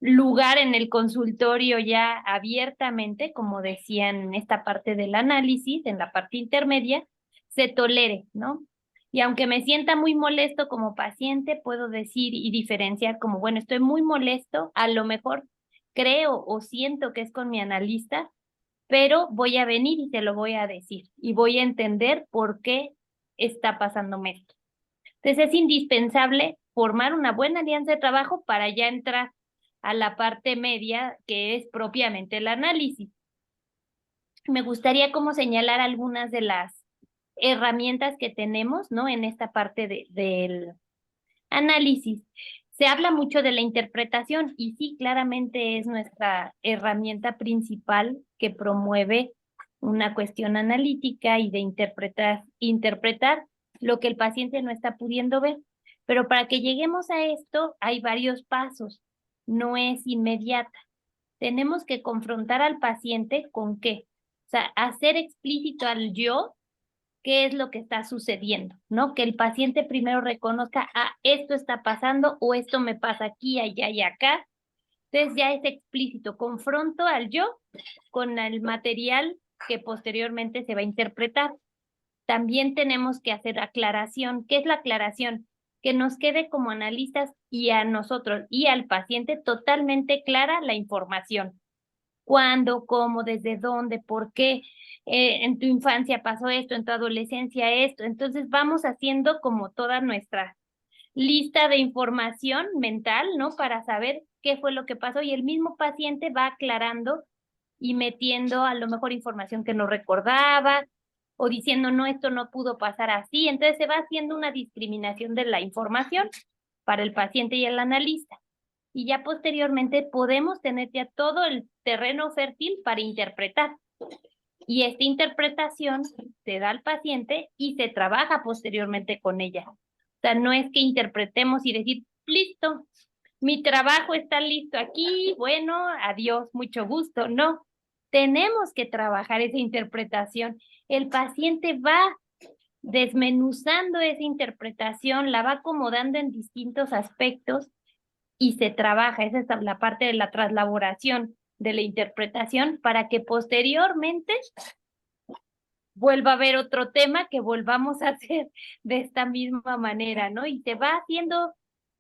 lugar en el consultorio ya abiertamente, como decían en esta parte del análisis, en la parte intermedia, se tolere, ¿no? Y aunque me sienta muy molesto como paciente, puedo decir y diferenciar como, bueno, estoy muy molesto, a lo mejor creo o siento que es con mi analista, pero voy a venir y te lo voy a decir y voy a entender por qué está pasándome esto. Entonces es indispensable formar una buena alianza de trabajo para ya entrar a la parte media, que es propiamente el análisis. Me gustaría como señalar algunas de las herramientas que tenemos, ¿no? En esta parte del análisis. Se habla mucho de la interpretación y sí, claramente es nuestra herramienta principal que promueve una cuestión analítica y de interpretar lo que el paciente no está pudiendo ver. Pero para que lleguemos a esto hay varios pasos, no es inmediata. Tenemos que confrontar al paciente con qué, o sea, hacer explícito al yo qué es lo que está sucediendo, ¿no? Que el paciente primero reconozca, esto está pasando o esto me pasa aquí, allá y acá. Entonces ya es explícito, confronto al yo con el material que posteriormente se va a interpretar. También tenemos que hacer aclaración. ¿Qué es la aclaración? Que nos quede como analistas y a nosotros y al paciente totalmente clara la información. ¿Cuándo, cómo, desde dónde, por qué? En tu infancia pasó esto, en tu adolescencia esto. Entonces vamos haciendo como toda nuestra lista de información mental, ¿no? Para saber qué fue lo que pasó y el mismo paciente va aclarando y metiendo a lo mejor información que no recordaba o diciendo, no, esto no pudo pasar así. Entonces se va haciendo una discriminación de la información para el paciente y el analista. Y ya posteriormente podemos tener ya todo el terreno fértil para interpretar. Y esta interpretación se da al paciente y se trabaja posteriormente con ella. O sea, no es que interpretemos y decir, listo, mi trabajo está listo aquí, bueno, adiós, mucho gusto. No, tenemos que trabajar esa interpretación. El paciente va desmenuzando esa interpretación, la va acomodando en distintos aspectos y se trabaja. Esa es la parte de la traslaboración de la interpretación para que posteriormente vuelva a haber otro tema que volvamos a hacer de esta misma manera, ¿no? Y se va haciendo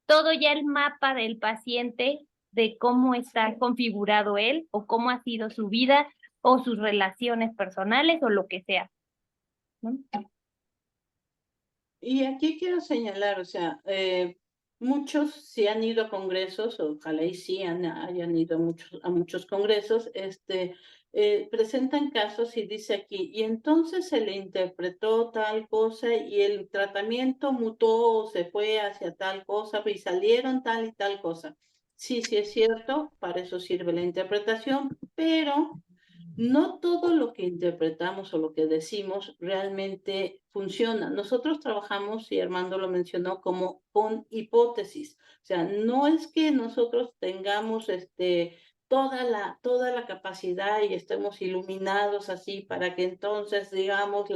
todo ya el mapa del paciente de cómo está configurado él o cómo ha sido su vida o sus relaciones personales o lo que sea, ¿no? Y aquí quiero señalar, o sea, muchos sí han ido a congresos, ojalá y sí hayan ido a muchos congresos, presentan casos y dice aquí, y entonces se le interpretó tal cosa y el tratamiento mutó o se fue hacia tal cosa y salieron tal y tal cosa. Sí, sí es cierto, para eso sirve la interpretación, pero no todo lo que interpretamos o lo que decimos realmente funciona. Nosotros trabajamos, y Armando lo mencionó, como con hipótesis. O sea, no es que nosotros tengamos toda la capacidad y estemos iluminados así para que entonces digamos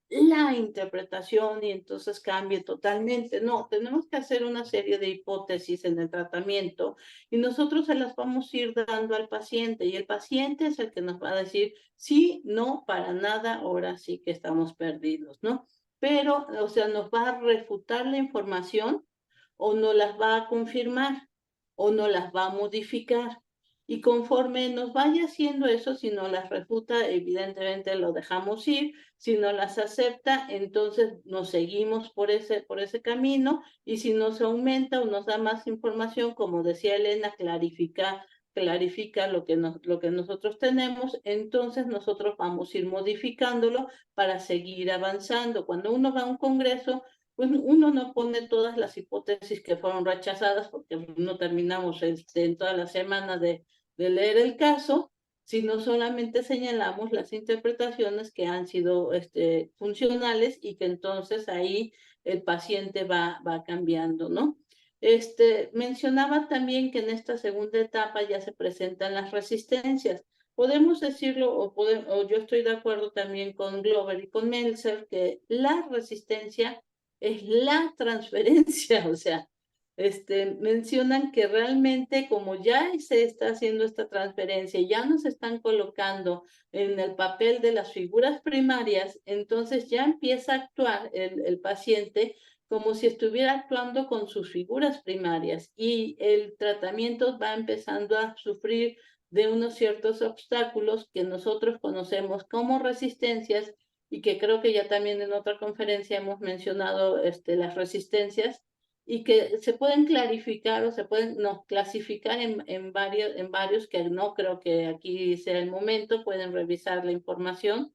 la interpretación y entonces cambie totalmente. No, tenemos que hacer una serie de hipótesis en el tratamiento y nosotros se las vamos a ir dando al paciente y el paciente es el que nos va a decir sí, no, para nada, ahora sí que estamos perdidos, ¿no? Pero, o sea, nos va a refutar la información o no las va a confirmar o no las va a modificar. Y conforme nos vaya haciendo eso, si no las refuta, evidentemente lo dejamos ir. Si no las acepta, entonces nos seguimos por ese camino. Y si nos aumenta o nos da más información, como decía Elena, clarifica lo que nosotros tenemos, entonces nosotros vamos a ir modificándolo para seguir avanzando. Cuando uno va a un congreso, pues uno no pone todas las hipótesis que fueron rechazadas, porque no terminamos en toda la semana de leer el caso, sino solamente señalamos las interpretaciones que han sido funcionales y que entonces ahí el paciente va cambiando, ¿no? Mencionaba también que en esta segunda etapa ya se presentan las resistencias. Podemos decirlo, o yo estoy de acuerdo también con Glover y con Meltzer, que la resistencia es la transferencia, o sea, mencionan que realmente como ya se está haciendo esta transferencia, ya nos están colocando en el papel de las figuras primarias, entonces ya empieza a actuar el paciente como si estuviera actuando con sus figuras primarias y el tratamiento va empezando a sufrir de unos ciertos obstáculos que nosotros conocemos como resistencias y que creo que ya también en otra conferencia hemos mencionado las resistencias y que se pueden clarificar o se pueden clasificar en varios que no creo que aquí sea el momento, pueden revisar la información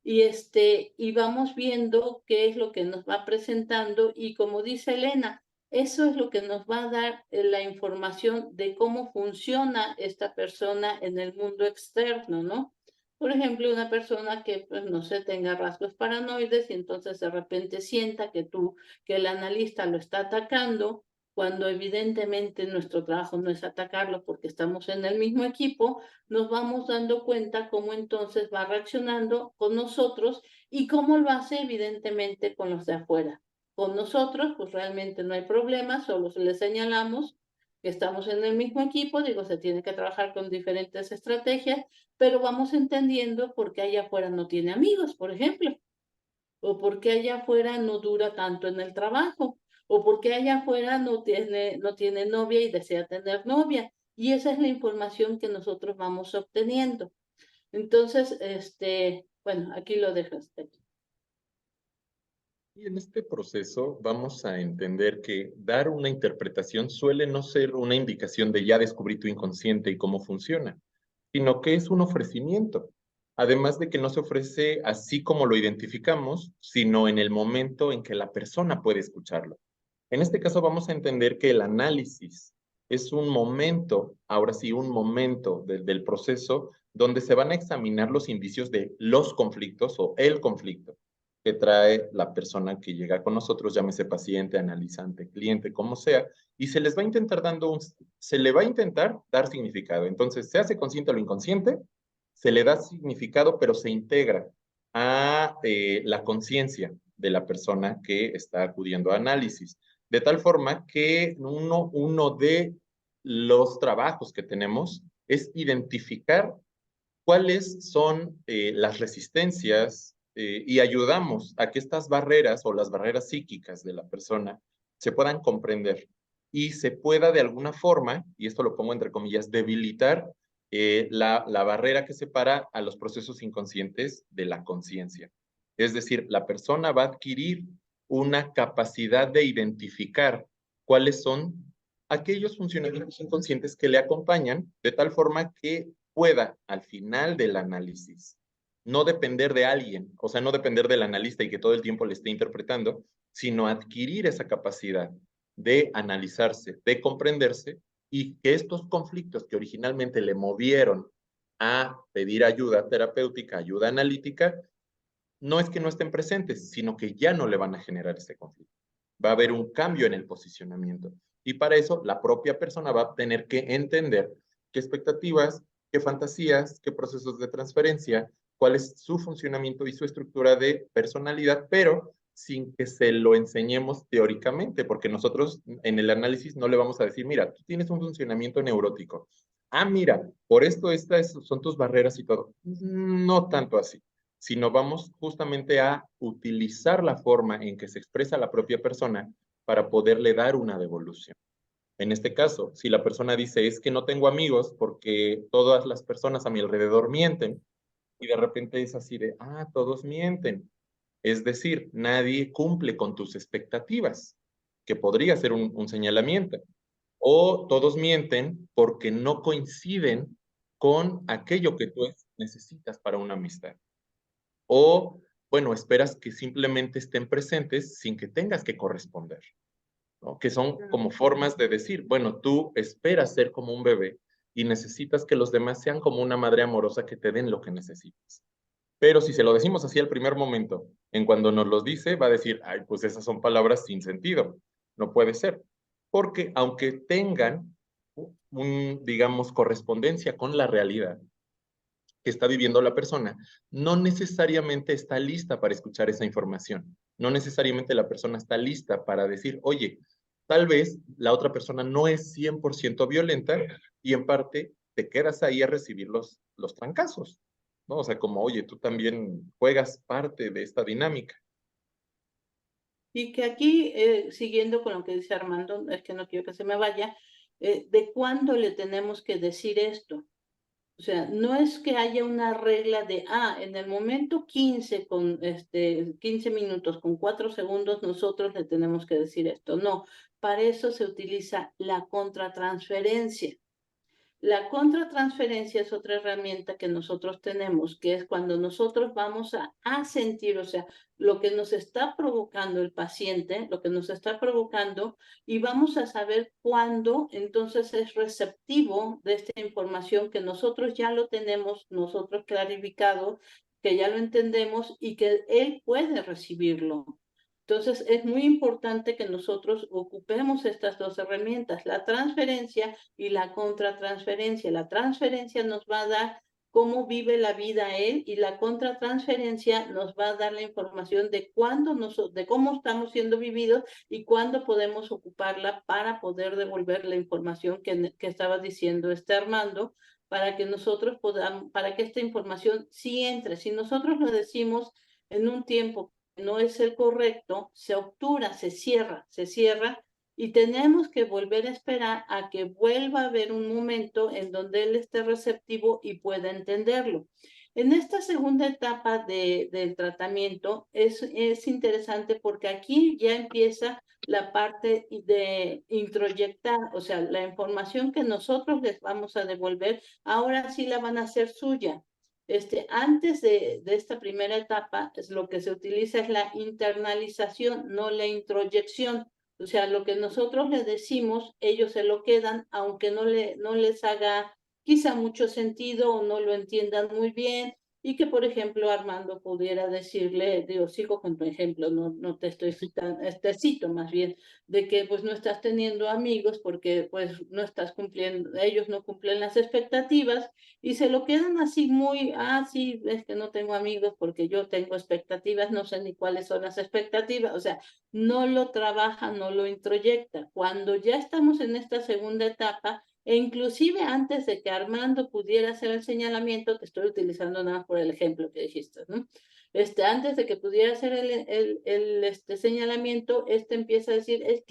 y vamos viendo qué es lo que nos va presentando y como dice Elena, eso es lo que nos va a dar la información de cómo funciona esta persona en el mundo externo, ¿no? Por ejemplo, una persona que, pues, no sé, tenga rasgos paranoides y entonces de repente sienta que el analista lo está atacando, cuando evidentemente nuestro trabajo no es atacarlo porque estamos en el mismo equipo, nos vamos dando cuenta cómo entonces va reaccionando con nosotros y cómo lo hace evidentemente con los de afuera. Con nosotros, pues realmente no hay problema, solo le señalamos que estamos en el mismo equipo, digo, se tiene que trabajar con diferentes estrategias, pero vamos entendiendo por qué allá afuera no tiene amigos, por ejemplo, o por qué allá afuera no dura tanto en el trabajo, o por qué allá afuera no tiene novia y desea tener novia. Y esa es la información que nosotros vamos obteniendo. Entonces, bueno, aquí lo dejo. Y en este proceso vamos a entender que dar una interpretación suele no ser una indicación de ya descubrí tu inconsciente y cómo funciona, sino que es un ofrecimiento. Además de que no se ofrece así como lo identificamos, sino en el momento en que la persona puede escucharlo. En este caso vamos a entender que el análisis es un momento, ahora sí, un momento del proceso donde se van a examinar los indicios de los conflictos o el conflicto que trae la persona que llega con nosotros, llámese paciente, analizante, cliente, como sea, y se les va a intentar se le va a intentar dar significado. Entonces, se hace consciente o lo inconsciente, se le da significado, pero se integra a la conciencia de la persona que está acudiendo a análisis. De tal forma que uno de los trabajos que tenemos es identificar cuáles son las resistencias y ayudamos a que estas barreras o las barreras psíquicas de la persona se puedan comprender y se pueda de alguna forma, y esto lo pongo entre comillas, debilitar la barrera que separa a los procesos inconscientes de la conciencia. Es decir, la persona va a adquirir una capacidad de identificar cuáles son aquellos funcionamientos inconscientes que le acompañan, de tal forma que pueda, al final del análisis, no depender de alguien, o sea, no depender del analista y que todo el tiempo le esté interpretando, sino adquirir esa capacidad de analizarse, de comprenderse y que estos conflictos que originalmente le movieron a pedir ayuda terapéutica, ayuda analítica, no es que no estén presentes, sino que ya no le van a generar ese conflicto. Va a haber un cambio en el posicionamiento. Y para eso, la propia persona va a tener que entender qué expectativas, qué fantasías, qué procesos de transferencia, cuál es su funcionamiento y su estructura de personalidad, pero sin que se lo enseñemos teóricamente, porque nosotros en el análisis no le vamos a decir, mira, tú tienes un funcionamiento neurótico. Ah, mira, por esto estas son tus barreras y todo. No tanto así, sino vamos justamente a utilizar la forma en que se expresa la propia persona para poderle dar una devolución. En este caso, si la persona dice, es que no tengo amigos porque todas las personas a mi alrededor mienten, y de repente es así de, ah, todos mienten. Es decir, nadie cumple con tus expectativas, que podría ser un señalamiento. O todos mienten porque no coinciden con aquello que tú necesitas para una amistad. O, bueno, esperas que simplemente estén presentes sin que tengas que corresponder, ¿no? Que son como formas de decir, bueno, tú esperas ser como un bebé y necesitas que los demás sean como una madre amorosa que te den lo que necesitas. Pero si se lo decimos así al primer momento, en cuando nos los dice, va a decir, ay, pues esas son palabras sin sentido. No puede ser. Porque aunque tengan digamos, correspondencia con la realidad, que está viviendo la persona, no necesariamente está lista para escuchar esa información. No necesariamente la persona está lista para decir, oye, tal vez la otra persona no es 100% violenta y en parte te quedas ahí a recibir los trancazos, ¿no? O sea, como, oye, tú también juegas parte de esta dinámica. Y que aquí, siguiendo con lo que dice Armando, es que no quiero que se me vaya, ¿de cuándo le tenemos que decir esto? O sea, no es que haya una regla de, en el momento 15 con 15 minutos con 4 segundos nosotros le tenemos que decir esto. No, para eso se utiliza la contratransferencia. La contratransferencia es otra herramienta que nosotros tenemos, que es cuando nosotros vamos a sentir, o sea, lo que nos está provocando el paciente, lo que nos está provocando, y vamos a saber cuándo entonces es receptivo de esta información que nosotros ya lo tenemos, nosotros clarificado, que ya lo entendemos y que él puede recibirlo. Entonces, es muy importante que nosotros ocupemos estas dos herramientas, la transferencia y la contratransferencia. La transferencia nos va a dar cómo vive la vida él y la contratransferencia nos va a dar la información de de cómo estamos siendo vividos y cuándo podemos ocuparla para poder devolver la información que estaba diciendo Armando, para que nosotros podamos, para que esta información sí entre. Si nosotros lo decimos en un tiempo no es el correcto, se obtura, se cierra y tenemos que volver a esperar a que vuelva a haber un momento en donde él esté receptivo y pueda entenderlo. En esta segunda etapa del tratamiento es interesante porque aquí ya empieza la parte de introyectar, o sea, la información que nosotros les vamos a devolver, ahora sí la van a hacer suya. Antes de esta primera etapa, lo que se utiliza es la internalización, no la introyección. O sea, lo que nosotros les decimos, ellos se lo quedan, aunque no les haga quizá mucho sentido o no lo entiendan muy bien, y que, por ejemplo, Armando pudiera decirle, digo, sigo con tu ejemplo, no te estoy citando, cito más bien, de que pues no estás teniendo amigos porque pues no estás cumpliendo, ellos no cumplen las expectativas y se lo quedan así muy, sí, es que no tengo amigos porque yo tengo expectativas, no sé ni cuáles son las expectativas, o sea, no lo trabaja, no lo introyecta. Cuando ya estamos en esta segunda etapa, e inclusive antes de que Armando pudiera hacer el señalamiento, que estoy utilizando nada más por el ejemplo que dijiste, ¿no? Antes de que pudiera hacer el señalamiento, empieza a decir, es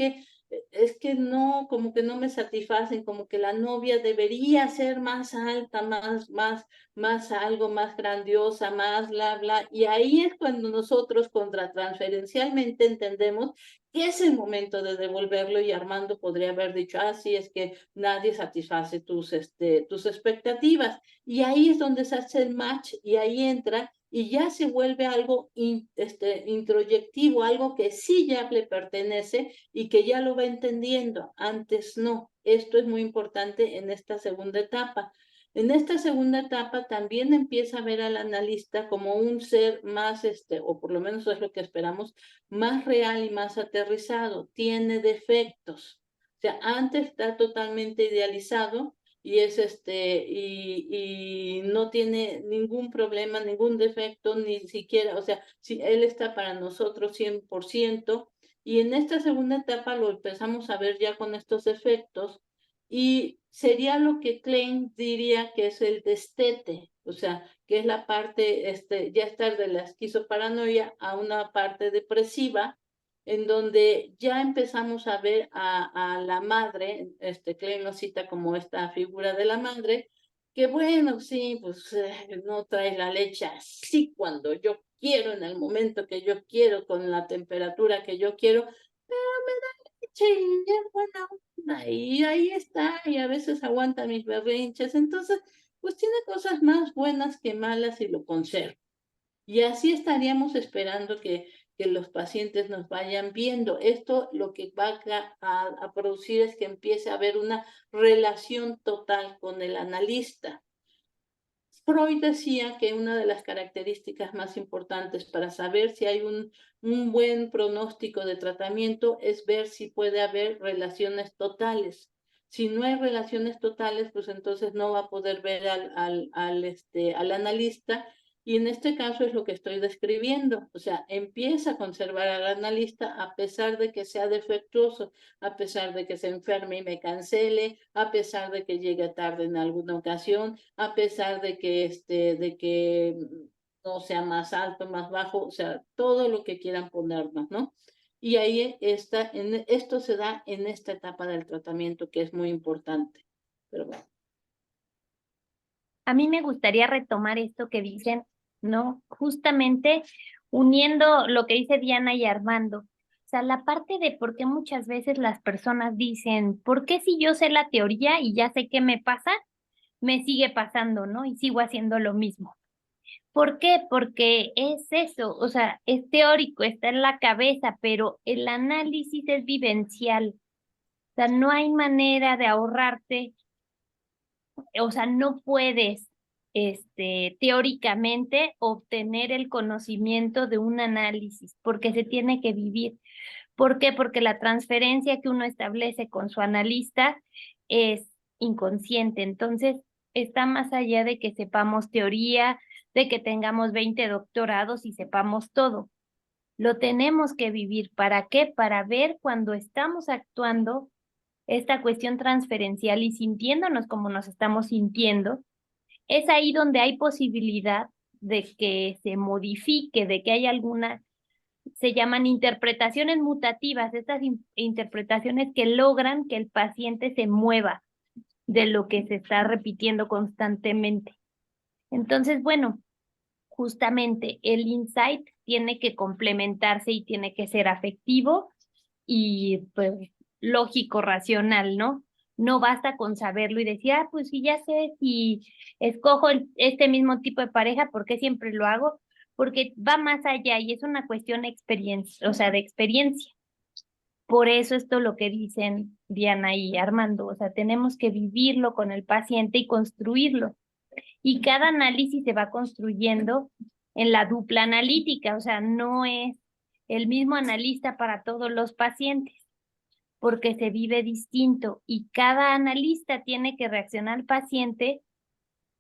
que no, como que no me satisfacen, como que la novia debería ser más alta, más algo, más grandiosa, más bla, bla. Y ahí es cuando nosotros contratransferencialmente entendemos que es el momento de devolverlo y Armando podría haber dicho, sí, es que nadie satisface tus expectativas. Y ahí es donde se hace el match y ahí entra y ya se vuelve algo introyectivo, algo que sí ya le pertenece y que ya lo va entendiendo. Antes no. Esto es muy importante en esta segunda etapa. En esta segunda etapa también empieza a ver al analista como un ser más, o por lo menos es lo que esperamos, más real y más aterrizado. Tiene defectos. O sea, antes está totalmente idealizado y y no tiene ningún problema, ningún defecto, ni siquiera, o sea, si él está para nosotros 100%, y en esta segunda etapa lo empezamos a ver ya con estos efectos, y sería lo que Klein diría que es el destete, o sea, que es la parte, ya estar de la esquizoparanoia a una parte depresiva, en donde ya empezamos a ver a la madre, Klein lo cita como esta figura de la madre, que bueno, sí, pues no trae la leche así cuando yo quiero, en el momento que yo quiero, con la temperatura que yo quiero, pero me da leche y es buena onda, y ahí está, y a veces aguanta mis berrinches, entonces, pues tiene cosas más buenas que malas y lo conservo. Y así estaríamos esperando que los pacientes nos vayan viendo. Esto lo que va a producir es que empiece a haber una relación total con el analista. Freud decía que una de las características más importantes para saber si hay un buen pronóstico de tratamiento es ver si puede haber relaciones totales. Si no hay relaciones totales, pues entonces no va a poder ver al analista, y en este caso es lo que estoy describiendo. O sea, empieza a conservar al analista a pesar de que sea defectuoso, a pesar de que se enferme y me cancele, a pesar de que llegue tarde en alguna ocasión, a pesar de que no sea más alto, más bajo, o sea, todo lo que quieran ponernos, ¿no? Y ahí está, esto se da en esta etapa del tratamiento que es muy importante. Pero bueno. A mí me gustaría retomar esto que dicen, ¿no? Justamente uniendo lo que dice Diana y Armando. O sea, la parte de por qué muchas veces las personas dicen, ¿por qué si yo sé la teoría y ya sé qué me pasa, me sigue pasando, ¿no? Y sigo haciendo lo mismo. ¿Por qué? Porque es eso, o sea, es teórico, está en la cabeza, pero el análisis es vivencial. O sea, no hay manera de ahorrarte, o sea, no puedes, teóricamente obtener el conocimiento de un análisis, porque se tiene que vivir. ¿Por qué? Porque la transferencia que uno establece con su analista es inconsciente. Entonces, está más allá de que sepamos teoría, de que tengamos 20 doctorados y sepamos todo. Lo tenemos que vivir. ¿Para qué? Para ver cuando estamos actuando esta cuestión transferencial y sintiéndonos como nos estamos sintiendo. Es ahí donde hay posibilidad de que se modifique, de que haya alguna, se llaman interpretaciones mutativas, estas interpretaciones que logran que el paciente se mueva de lo que se está repitiendo constantemente. Entonces, bueno, justamente el insight tiene que complementarse y tiene que ser afectivo y pues lógico, racional, ¿no? No basta con saberlo y decir, ah, pues sí, ya sé si escojo este mismo tipo de pareja, ¿por qué siempre lo hago? Porque va más allá y es una cuestión de experiencia, o sea, de experiencia. Por eso esto lo que dicen Diana y Armando, o sea, tenemos que vivirlo con el paciente y construirlo. Y cada análisis se va construyendo en la dupla analítica, o sea, no es el mismo analista para todos los pacientes, porque se vive distinto y cada analista tiene que reaccionar al paciente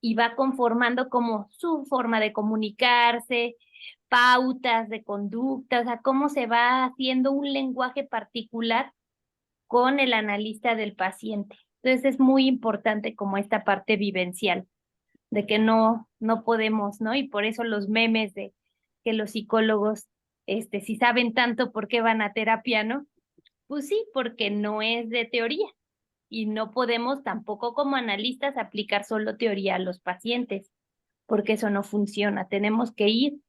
y va conformando como su forma de comunicarse, pautas de conducta, o sea, cómo se va haciendo un lenguaje particular con el analista del paciente. Entonces es muy importante como esta parte vivencial, de que no podemos, ¿no? Y por eso los memes de que los psicólogos, si saben tanto, ¿por qué van a terapia, no? Pues sí, porque no es de teoría y no podemos tampoco como analistas aplicar solo teoría a los pacientes, porque eso no funciona. Tenemos que ir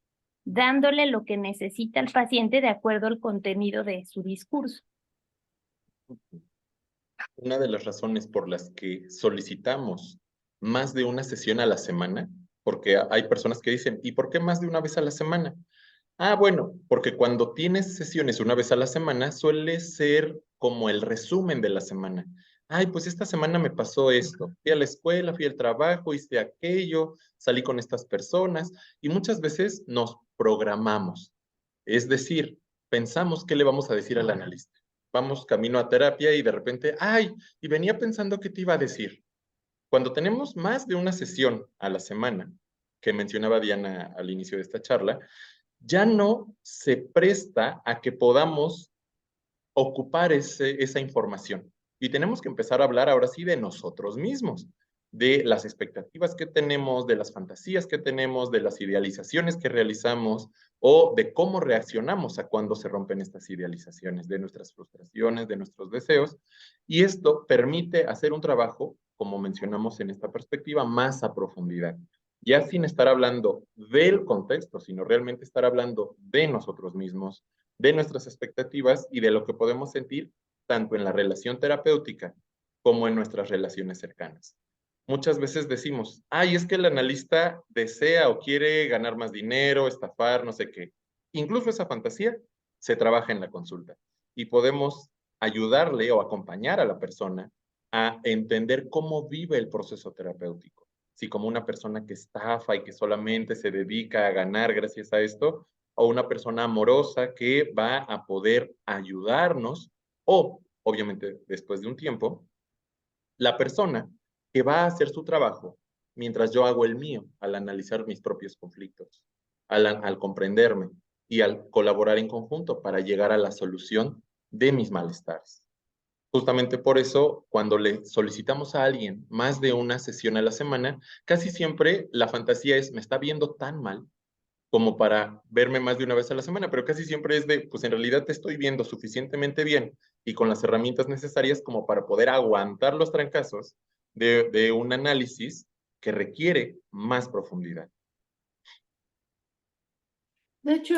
dándole lo que necesita el paciente de acuerdo al contenido de su discurso. Una de las razones por las que solicitamos más de una sesión a la semana, porque hay personas que dicen, ¿y por qué más de una vez a la semana? Ah, bueno, porque cuando tienes sesiones una vez a la semana, suele ser como el resumen de la semana. Ay, pues esta semana me pasó esto. Fui a la escuela, fui al trabajo, hice aquello, salí con estas personas y muchas veces nos programamos. Es decir, pensamos qué le vamos a decir al analista. Vamos camino a terapia y de repente, ay, y venía pensando qué te iba a decir. Cuando tenemos más de una sesión a la semana, que mencionaba Diana al inicio de esta charla, ya no se presta a que podamos ocupar esa información. Y tenemos que empezar a hablar ahora sí de nosotros mismos, de las expectativas que tenemos, de las fantasías que tenemos, de las idealizaciones que realizamos o de cómo reaccionamos a cuando se rompen estas idealizaciones, de nuestras frustraciones, de nuestros deseos. Y esto permite hacer un trabajo, como mencionamos en esta perspectiva, más a profundidad. Ya sin estar hablando del contexto, sino realmente estar hablando de nosotros mismos, de nuestras expectativas y de lo que podemos sentir tanto en la relación terapéutica como en nuestras relaciones cercanas. Muchas veces decimos, ay, es que el analista desea o quiere ganar más dinero, estafar, no sé qué. Incluso esa fantasía se trabaja en la consulta y podemos ayudarle o acompañar a la persona a entender cómo vive el proceso terapéutico. Si como una persona que estafa y que solamente se dedica a ganar gracias a esto, o una persona amorosa que va a poder ayudarnos, o obviamente después de un tiempo, la persona que va a hacer su trabajo mientras yo hago el mío al analizar mis propios conflictos, al comprenderme y al colaborar en conjunto para llegar a la solución de mis malestares. Justamente por eso, cuando le solicitamos a alguien más de una sesión a la semana, casi siempre la fantasía es, me está viendo tan mal como para verme más de una vez a la semana, pero casi siempre es de, pues en realidad te estoy viendo suficientemente bien y con las herramientas necesarias como para poder aguantar los trancazos de un análisis que requiere más profundidad. De hecho,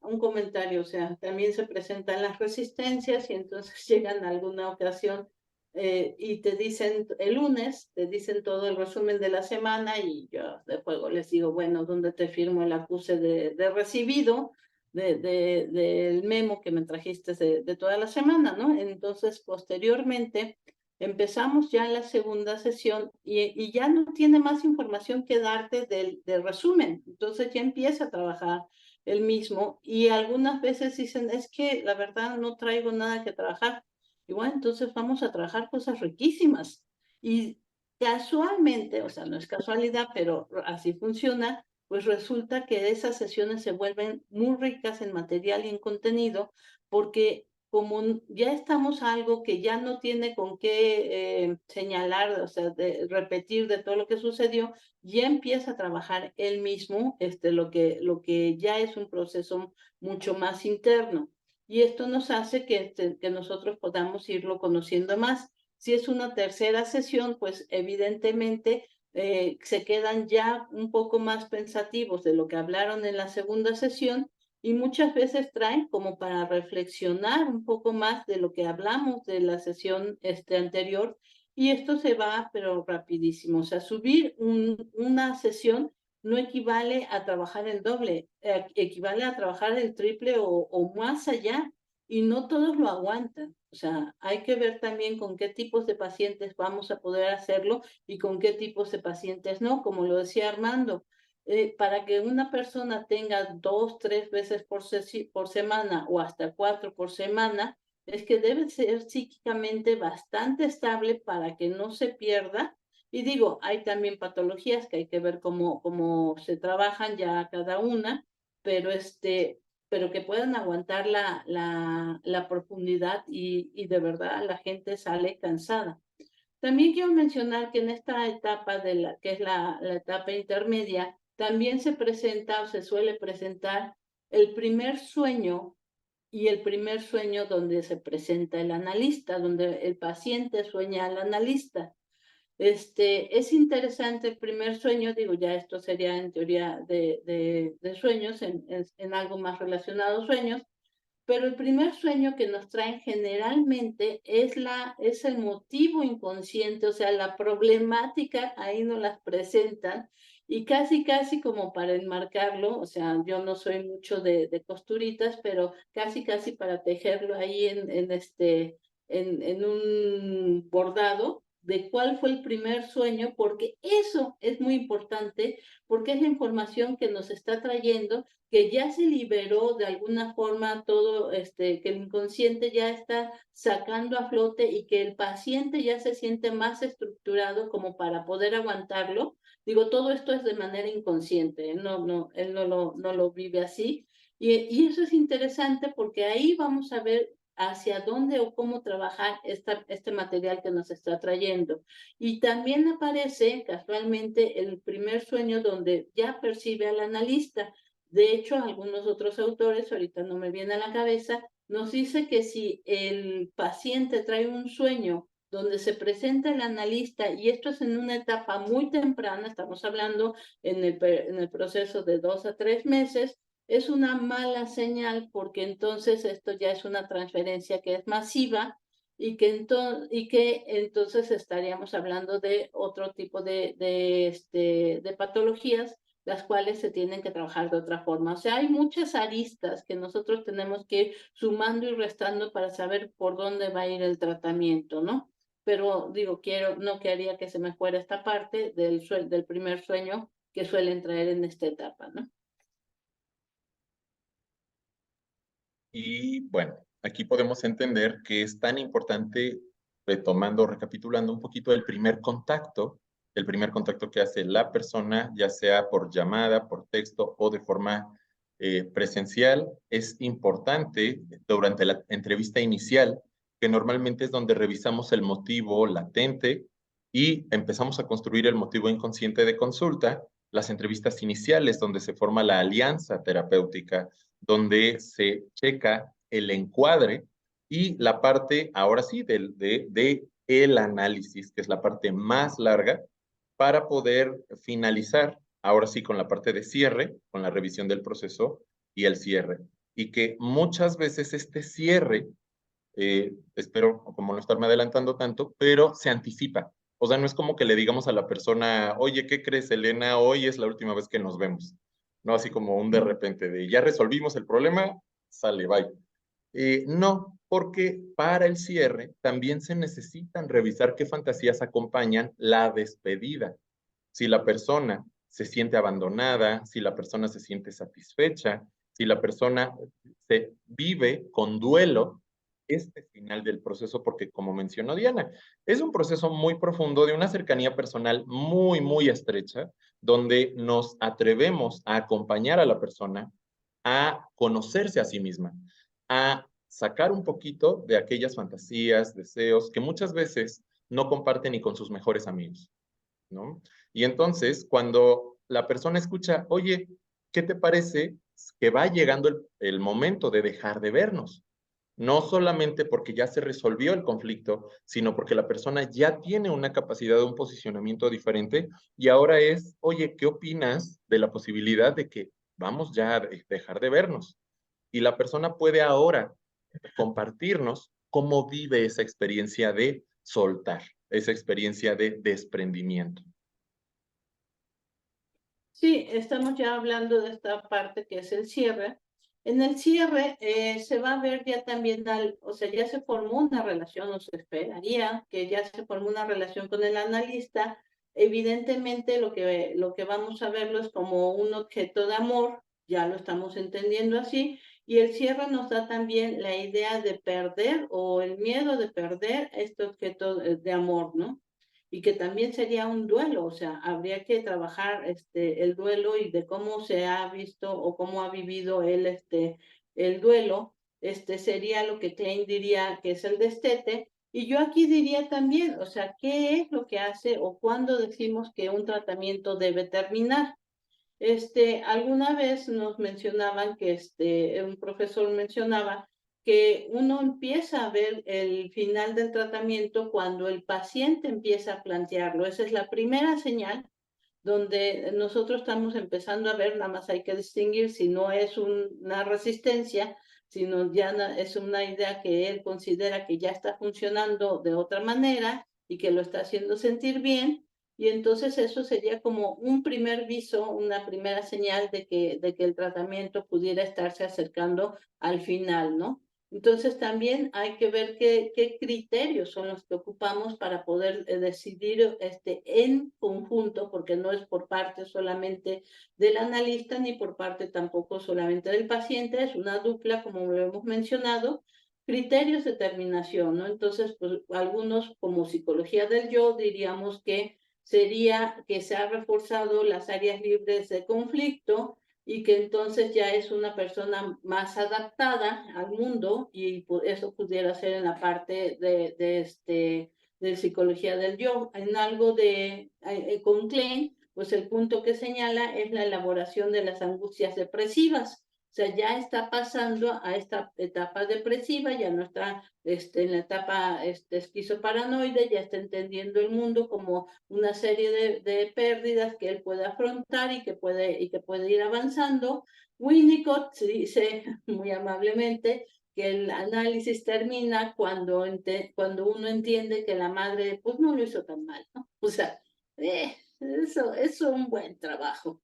un comentario, o sea, también se presentan las resistencias y entonces llegan a alguna ocasión y te dicen, el lunes, te dicen todo el resumen de la semana y yo de juego les digo, bueno, ¿dónde te firmo el acuse de recibido del memo que me trajiste de toda la semana, ¿no? Entonces, posteriormente, empezamos ya en la segunda sesión y ya no tiene más información que darte del resumen. Entonces ya empieza a trabajar el mismo y algunas veces dicen, es que la verdad no traigo nada que trabajar. Y bueno, entonces vamos a trabajar cosas riquísimas. Y casualmente, o sea, no es casualidad, pero así funciona, pues resulta que esas sesiones se vuelven muy ricas en material y en contenido porque como ya estamos a algo que ya no tiene con qué señalar, o sea, repetir de todo lo que sucedió, ya empieza a trabajar él mismo lo que ya es un proceso mucho más interno. Y esto nos hace que nosotros podamos irlo conociendo más. Si es una tercera sesión, pues evidentemente se quedan ya un poco más pensativos de lo que hablaron en la segunda sesión y muchas veces traen como para reflexionar un poco más de lo que hablamos de la sesión anterior, y esto se va pero rapidísimo. O sea, subir una sesión no equivale a trabajar el doble, equivale a trabajar el triple o más allá, y no todos lo aguantan. O sea, hay que ver también con qué tipos de pacientes vamos a poder hacerlo y con qué tipos de pacientes no, como lo decía Armando. Para que una persona tenga 2, 3 veces por semana o hasta 4 por semana, es que debe ser psíquicamente bastante estable para que no se pierda. Y digo, hay también patologías que hay que ver cómo se trabajan ya cada una, pero pero que puedan aguantar la profundidad y de verdad la gente sale cansada. También quiero mencionar que en esta etapa que es la etapa intermedia, también se presenta o se suele presentar el primer sueño y el primer sueño donde se presenta el analista, donde el paciente sueña al analista. Es interesante el primer sueño, digo, ya esto sería en teoría de sueños, en algo más relacionado a sueños, pero el primer sueño que nos traen generalmente es el motivo inconsciente, o sea, la problemática, ahí nos las presentan, y casi como para enmarcarlo, o sea, yo no soy mucho de costuritas, pero casi para tejerlo ahí en un bordado de cuál fue el primer sueño, porque eso es muy importante, porque es la información que nos está trayendo, que ya se liberó de alguna forma todo, que el inconsciente ya está sacando a flote y que el paciente ya se siente más estructurado como para poder aguantarlo. Digo, todo esto es de manera inconsciente, él no lo vive así. Y eso es interesante porque ahí vamos a ver hacia dónde o cómo trabajar este material que nos está trayendo. Y también aparece casualmente el primer sueño donde ya percibe al analista. De hecho, algunos otros autores, ahorita no me viene a la cabeza, nos dice que si el paciente trae un sueño donde se presenta el analista, y esto es en una etapa muy temprana, estamos hablando en el proceso de 2 a 3 meses, es una mala señal porque entonces esto ya es una transferencia que es masiva y que entonces estaríamos hablando de otro tipo de patologías, las cuales se tienen que trabajar de otra forma. O sea, hay muchas aristas que nosotros tenemos que ir sumando y restando para saber por dónde va a ir el tratamiento, ¿no? Pero digo, no quería que se me fuera esta parte del primer sueño que suelen traer en esta etapa, ¿no? Y bueno, aquí podemos entender que es tan importante, retomando, recapitulando un poquito el primer contacto que hace la persona, ya sea por llamada, por texto o de forma presencial, es importante durante la entrevista inicial, que normalmente es donde revisamos el motivo latente y empezamos a construir el motivo inconsciente de consulta, las entrevistas iniciales donde se forma la alianza terapéutica, donde se checa el encuadre y la parte, ahora sí, de el análisis, que es la parte más larga, para poder finalizar, ahora sí, con la parte de cierre, con la revisión del proceso y el cierre. Y que muchas veces este cierre, espero como no estarme adelantando tanto, pero se anticipa. O sea, no es como que le digamos a la persona, oye, ¿qué crees, Elena? Hoy es la última vez que nos vemos. No así como un de repente de, ya resolvimos el problema, sale, bye. No, porque para el cierre también se necesitan revisar qué fantasías acompañan la despedida. Si la persona se siente abandonada, si la persona se siente satisfecha, si la persona se vive con duelo este final del proceso, porque como mencionó Diana, es un proceso muy profundo de una cercanía personal muy estrecha, donde nos atrevemos a acompañar a la persona a conocerse a sí misma, a sacar un poquito de aquellas fantasías, deseos que muchas veces no comparten ni con sus mejores amigos, ¿no? Y entonces, cuando la persona escucha, oye, ¿qué te parece que va llegando el momento de dejar de vernos? no solamente porque ya se resolvió el conflicto, sino porque la persona ya tiene una capacidad de un posicionamiento diferente y ahora es, oye, ¿qué opinas de la posibilidad de que vamos ya a dejar de vernos? Y la persona puede ahora compartirnos cómo vive esa experiencia de soltar, esa experiencia de desprendimiento. Sí, estamos ya hablando de esta parte que es el cierre. En el cierre se va a ver ya también, o sea, ya se formó una relación, o se esperaría que ya se formó una relación con el analista. Evidentemente lo que vamos a verlo es como un objeto de amor, ya lo estamos entendiendo así, y el cierre nos da también la idea de perder o el miedo de perder este objeto de amor, ¿no? Y que también sería un duelo, o sea, habría que trabajar el duelo y de cómo se ha visto o cómo ha vivido él el duelo, sería lo que Klein diría que es el destete, y yo aquí diría también, o sea, ¿qué es lo que hace o cuándo decimos que un tratamiento debe terminar? Alguna vez nos mencionaban que un profesor mencionaba que uno empieza a ver el final del tratamiento cuando el paciente empieza a plantearlo. Esa es la primera señal donde nosotros estamos empezando a ver, nada más hay que distinguir si no es una resistencia, sino ya es una idea que él considera que ya está funcionando de otra manera y que lo está haciendo sentir bien. Y entonces eso sería como un primer viso, una primera señal de que el tratamiento pudiera estarse acercando al final, ¿no? Entonces también hay que ver qué criterios son los que ocupamos para poder decidir en conjunto, porque no es por parte solamente del analista ni por parte tampoco solamente del paciente, es una dupla, como lo hemos mencionado, criterios de terminación, ¿no? Entonces, pues algunos como psicología del yo diríamos que sería que se ha reforzado las áreas libres de conflicto, y que entonces ya es una persona más adaptada al mundo, y eso pudiera ser en la parte de psicología del yo. En algo con Klein, pues el punto que señala es la elaboración de las angustias depresivas. O sea, ya está pasando a esta etapa depresiva, ya no está en la etapa esquizoparanoide, ya está entendiendo el mundo como una serie de pérdidas que él puede afrontar y que puede ir avanzando. Winnicott dice muy amablemente que el análisis termina cuando uno entiende que la madre pues no lo hizo tan mal, ¿no? O sea, eso es un buen trabajo.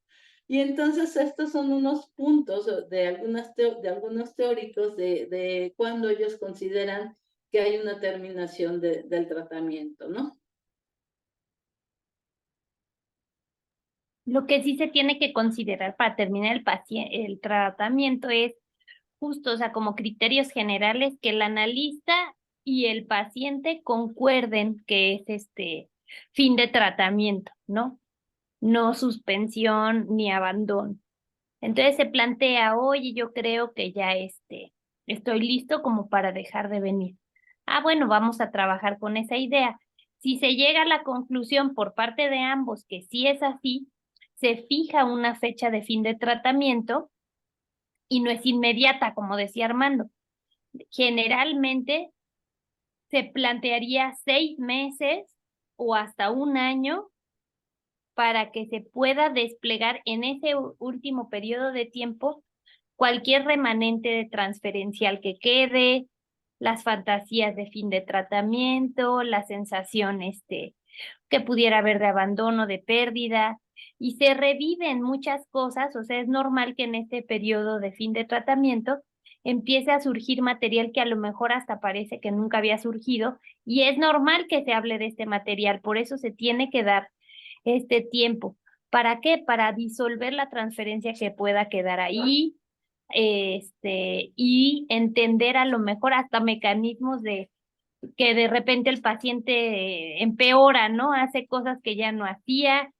Y entonces estos son unos puntos de algunos teóricos de cuando ellos consideran que hay una terminación del tratamiento, ¿no? Lo que sí se tiene que considerar para terminar el tratamiento es justo, o sea, como criterios generales, que el analista y el paciente concuerden que es fin de tratamiento, ¿no? No suspensión ni abandono. Entonces se plantea, oye, yo creo que ya estoy listo como para dejar de venir. Ah, bueno, vamos a trabajar con esa idea. Si se llega a la conclusión por parte de ambos que sí es así, se fija una fecha de fin de tratamiento y no es inmediata, como decía Armando. Generalmente se plantearía 6 meses o hasta un año para que se pueda desplegar en ese último periodo de tiempo cualquier remanente de transferencial que quede, las fantasías de fin de tratamiento, la sensación que pudiera haber de abandono, de pérdida, y se reviven muchas cosas, o sea, es normal que en este periodo de fin de tratamiento empiece a surgir material que a lo mejor hasta parece que nunca había surgido, y es normal que se hable de este material, por eso se tiene que dar este tiempo. ¿Para qué? Para disolver la transferencia que pueda quedar ahí, y entender a lo mejor hasta mecanismos de que de repente el paciente empeora, ¿no? Hace cosas que ya no hacía,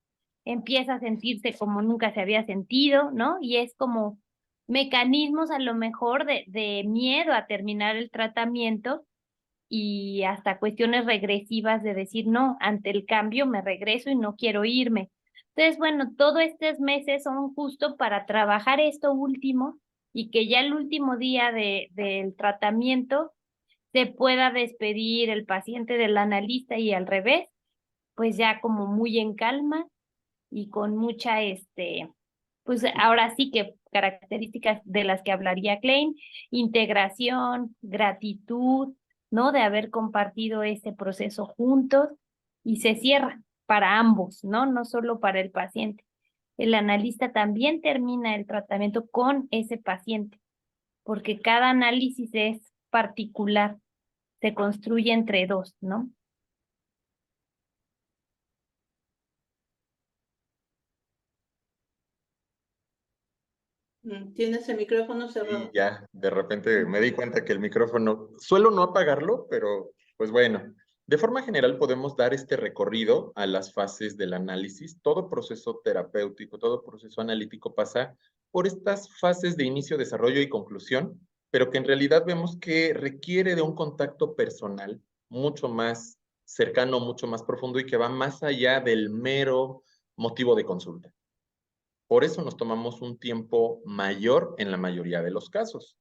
empieza a sentirse como nunca se había sentido, ¿no? Y es como mecanismos a lo mejor de miedo a terminar el tratamiento y hasta cuestiones regresivas de decir, no, ante el cambio me regreso y no quiero irme. Entonces, bueno, todos estos meses son justo para trabajar esto último y que ya el último día del tratamiento se pueda despedir el paciente del analista y al revés, pues ya como muy en calma y con mucha, pues ahora sí que características de las que hablaría Klein, integración, gratitud, ¿no? De haber compartido este proceso juntos y se cierra para ambos, ¿no? No solo para el paciente. El analista también termina el tratamiento con ese paciente, porque cada análisis es particular, se construye entre dos, ¿no? Tienes el micrófono Y cerrado. ya, de repente me di cuenta que el micrófono, suelo no apagarlo, pero pues bueno, de forma general podemos dar este recorrido a las fases del análisis. Todo proceso terapéutico, todo proceso analítico pasa por estas fases de inicio, desarrollo y conclusión, pero que en realidad vemos que requiere de un contacto personal mucho más cercano, mucho más profundo y que va más allá del mero motivo de consulta. Por eso nos tomamos un tiempo mayor en la mayoría de los casos,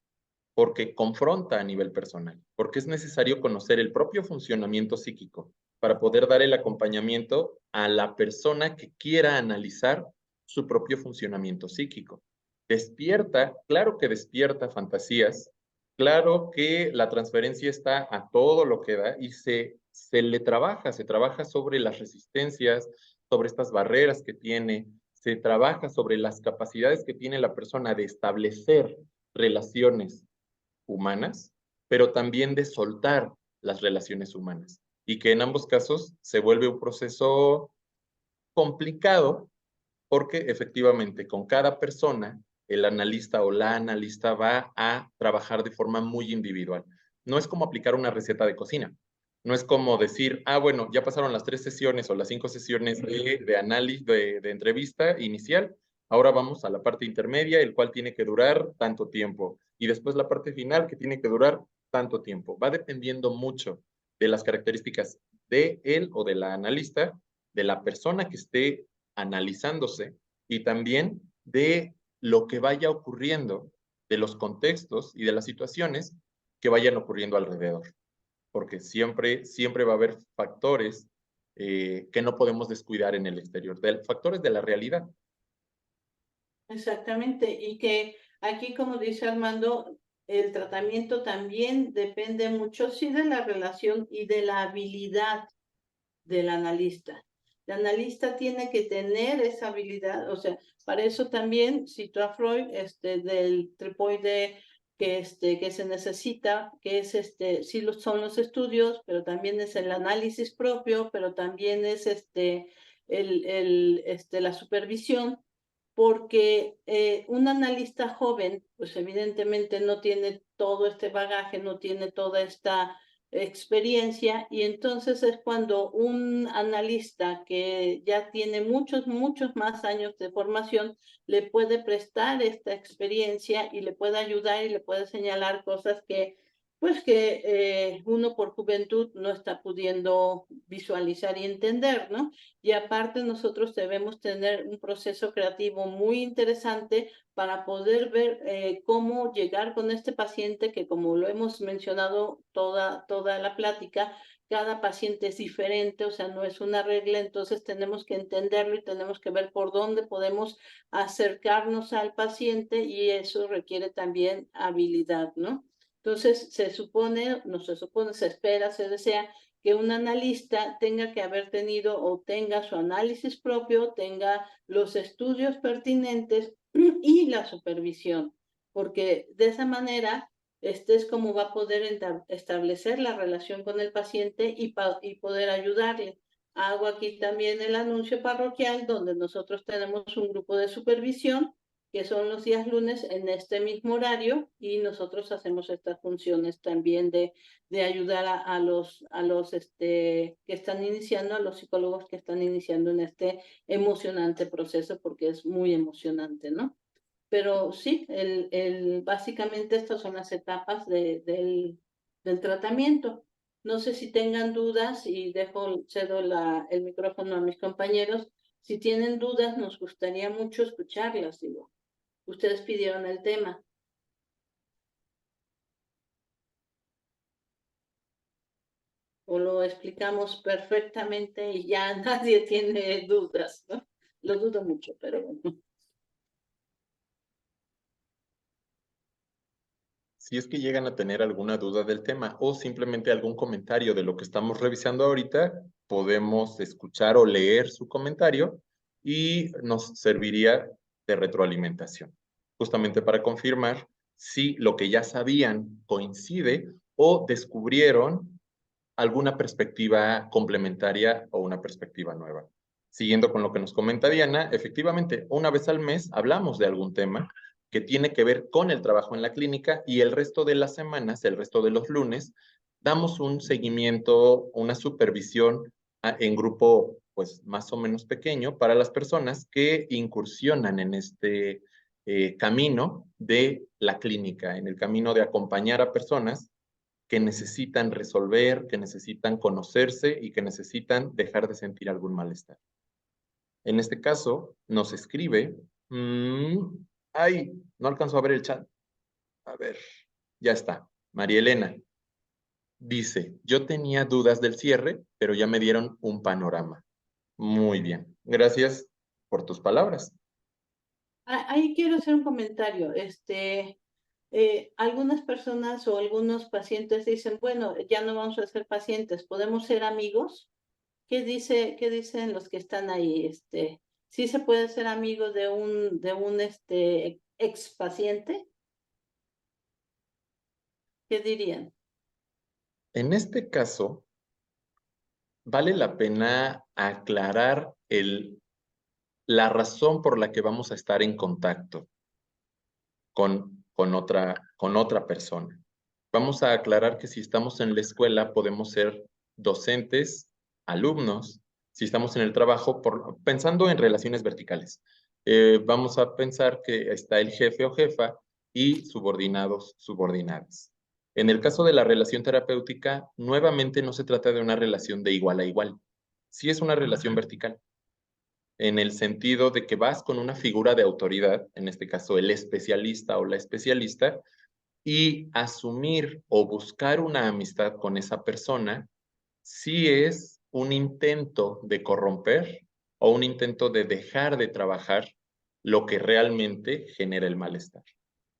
porque confronta a nivel personal, porque es necesario conocer el propio funcionamiento psíquico para poder dar el acompañamiento a la persona que quiera analizar su propio funcionamiento psíquico. Despierta, claro que despierta fantasías, claro que la transferencia está a todo lo que da y se le trabaja, se trabaja sobre las resistencias, sobre estas barreras que tiene, se trabaja sobre las capacidades que tiene la persona de establecer relaciones humanas, pero también de soltar las relaciones humanas. Y que en ambos casos se vuelve un proceso complicado porque efectivamente con cada persona el analista o la analista va a trabajar de forma muy individual. No es como aplicar una receta de cocina. No es como decir, ah, bueno, ya pasaron las 3 sesiones o las 5 sesiones de análisis, de entrevista inicial, ahora vamos a la parte intermedia, el cual tiene que durar tanto tiempo, y después la parte final que tiene que durar tanto tiempo. Va dependiendo mucho de las características de él o de la analista, de la persona que esté analizándose y también de lo que vaya ocurriendo, de los contextos y de las situaciones que vayan ocurriendo alrededor, porque siempre va a haber factores que no podemos descuidar en el exterior, factores de la realidad. Exactamente, y que aquí, como dice Armando, el tratamiento también depende mucho, sí, de la relación y de la habilidad del analista. El analista tiene que tener esa habilidad, o sea, para eso también citó a Freud, del tripoide que se necesita, que es sí son los estudios, pero también es el análisis propio, pero también es la supervisión, porque un analista joven, pues evidentemente no tiene todo este bagaje, no tiene toda esta experiencia, y entonces es cuando un analista que ya tiene muchos más años de formación le puede prestar esta experiencia y le puede ayudar y le puede señalar cosas que pues que uno por juventud no está pudiendo visualizar y entender, ¿no? Y aparte nosotros debemos tener un proceso creativo muy interesante para poder ver cómo llegar con este paciente que, como lo hemos mencionado toda la plática, cada paciente es diferente, o sea, no es una regla, entonces tenemos que entenderlo y tenemos que ver por dónde podemos acercarnos al paciente, y eso requiere también habilidad, ¿no? Entonces se espera, se desea que un analista tenga que haber tenido o tenga su análisis propio, tenga los estudios pertinentes y la supervisión, porque de esa manera es como va a poder establecer la relación con el paciente y poder ayudarle. Hago aquí también el anuncio parroquial donde nosotros tenemos un grupo de supervisión que son los días lunes en este mismo horario, y nosotros hacemos estas funciones también de ayudar a los que están iniciando, a los psicólogos que están iniciando en este emocionante proceso, porque es muy emocionante, ¿no? Pero sí, básicamente estas son las etapas del tratamiento. No sé si tengan dudas, y cedo el micrófono a mis compañeros. Si tienen dudas, nos gustaría mucho escucharlas, digo. Ustedes pidieron el tema. o lo explicamos perfectamente y ya nadie tiene dudas, ¿no? Lo dudo mucho, pero bueno. Si es que llegan a tener alguna duda del tema o simplemente algún comentario de lo que estamos revisando ahorita, podemos escuchar o leer su comentario y nos serviría de retroalimentación, justamente para confirmar si lo que ya sabían coincide o descubrieron alguna perspectiva complementaria o una perspectiva nueva. Siguiendo con lo que nos comenta Diana, efectivamente, una vez al mes hablamos de algún tema que tiene que ver con el trabajo en la clínica y el resto de las semanas, el resto de los lunes, damos un seguimiento, una supervisión en grupo pues más o menos pequeño para las personas que incursionan en este camino de la clínica, en el camino de acompañar a personas que necesitan resolver, que necesitan conocerse y que necesitan dejar de sentir algún malestar. En este caso, nos escribe, ay, no alcanzo a ver el chat. A ver, ya está. María Elena dice, yo tenía dudas del cierre, pero ya me dieron un panorama. Muy bien. Gracias por tus palabras. Ahí quiero hacer un comentario. Algunas personas o algunos pacientes dicen, bueno, ya no vamos a ser pacientes, ¿podemos ser amigos? ¿Qué dicen los que están ahí? ¿Sí se puede ser amigo de un ex paciente? ¿Qué dirían? En este caso, vale la pena aclarar la razón por la que vamos a estar en contacto con otra persona. Vamos a aclarar que si estamos en la escuela podemos ser docentes, alumnos, si estamos en el trabajo, pensando en relaciones verticales. Vamos a pensar que está el jefe o jefa y subordinados, subordinadas. En el caso de la relación terapéutica, nuevamente no se trata de una relación de igual a igual. Sí es una relación vertical en el sentido de que vas con una figura de autoridad, en este caso el especialista o la especialista, y asumir o buscar una amistad con esa persona sí es un intento de corromper o un intento de dejar de trabajar lo que realmente genera el malestar.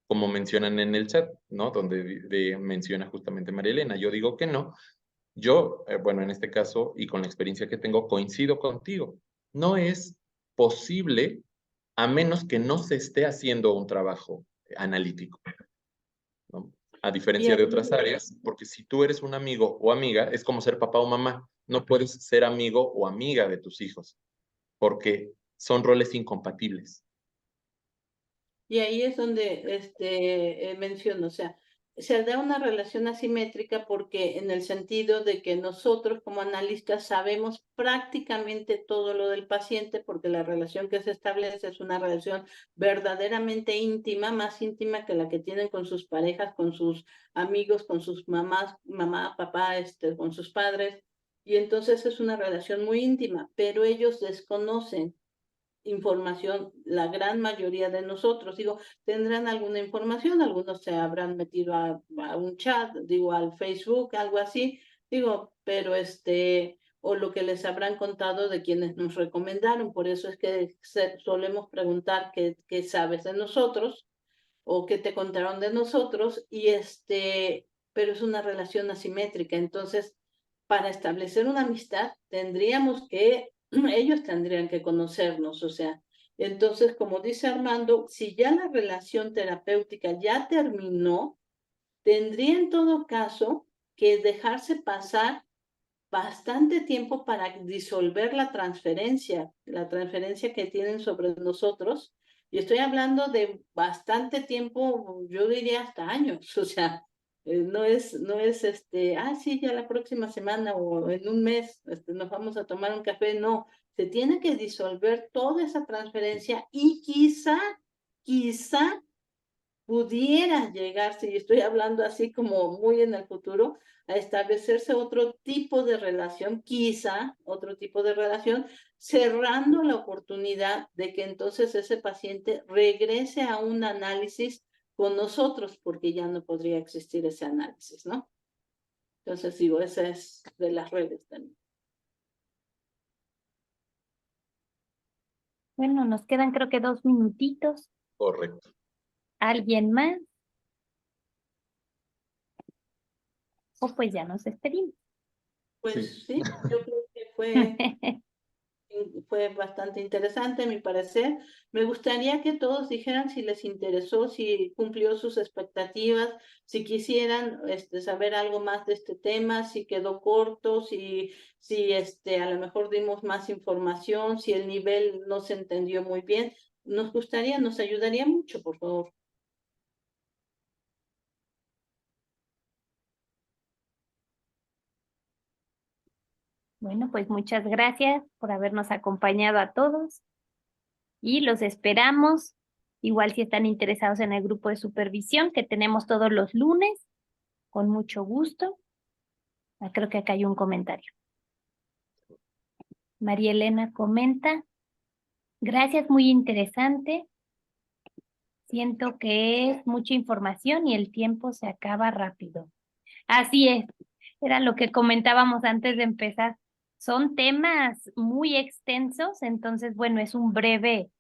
Como mencionan en el chat, ¿no? Donde menciona justamente María Elena. Yo digo que no. Yo, bueno, en este caso y con la experiencia que tengo, coincido contigo. No es posible a menos que no se esté haciendo un trabajo analítico, ¿no? A Y diferencia de ahí, otras áreas, porque si tú eres un amigo o amiga, es como ser papá o mamá. No puedes ser amigo o amiga de tus hijos, porque son roles incompatibles. y ahí es donde menciono, o sea, se da una relación asimétrica porque en el sentido de que nosotros como analistas sabemos prácticamente todo lo del paciente porque la relación que se establece es una relación verdaderamente íntima, más íntima que la que tienen con sus parejas, con sus amigos, con sus mamás, mamá, papá, con sus padres. Y entonces es una relación muy íntima, pero ellos desconocen información, la gran mayoría de nosotros. Digo, tendrán alguna información, algunos se habrán metido a un chat, digo, al Facebook, algo así, digo, pero o lo que les habrán contado de quienes nos recomendaron. Por eso es que solemos preguntar qué sabes de nosotros o qué te contaron de nosotros, pero es una relación asimétrica. Entonces, para establecer una amistad, ellos tendrían que conocernos, o sea, entonces, como dice Armando, si ya la relación terapéutica ya terminó, tendría en todo caso que dejarse pasar bastante tiempo para disolver la transferencia que tienen sobre nosotros. Y estoy hablando de bastante tiempo, yo diría hasta años, o sea, no es sí, ya la próxima semana o en un mes nos vamos a tomar un café, no, se tiene que disolver toda esa transferencia y quizá pudiera llegarse, y estoy hablando así como muy en el futuro, a establecerse otro tipo de relación, quizá otro tipo de relación, cerrando la oportunidad de que entonces ese paciente regrese a un análisis con nosotros, porque ya no podría existir ese análisis, ¿no? Entonces digo, esa es de las redes también. Bueno, nos quedan creo que 2 minutitos. Correcto. ¿Alguien más? O pues ya nos despedimos. Pues sí, yo creo que fue bastante interesante, a mi parecer. Me gustaría que todos dijeran si les interesó, si cumplió sus expectativas, si quisieran saber algo más de este tema, si quedó corto, si a lo mejor dimos más información, si el nivel no se entendió muy bien. Nos gustaría, nos ayudaría mucho, por favor. Bueno, pues muchas gracias por habernos acompañado a todos y los esperamos. Igual si están interesados en el grupo de supervisión que tenemos todos los lunes, con mucho gusto. Creo que acá hay un comentario. María Elena comenta, gracias, muy interesante. Siento que es mucha información y el tiempo se acaba rápido. Así es, era lo que comentábamos antes de empezar. Son temas muy extensos, entonces, bueno, es un breve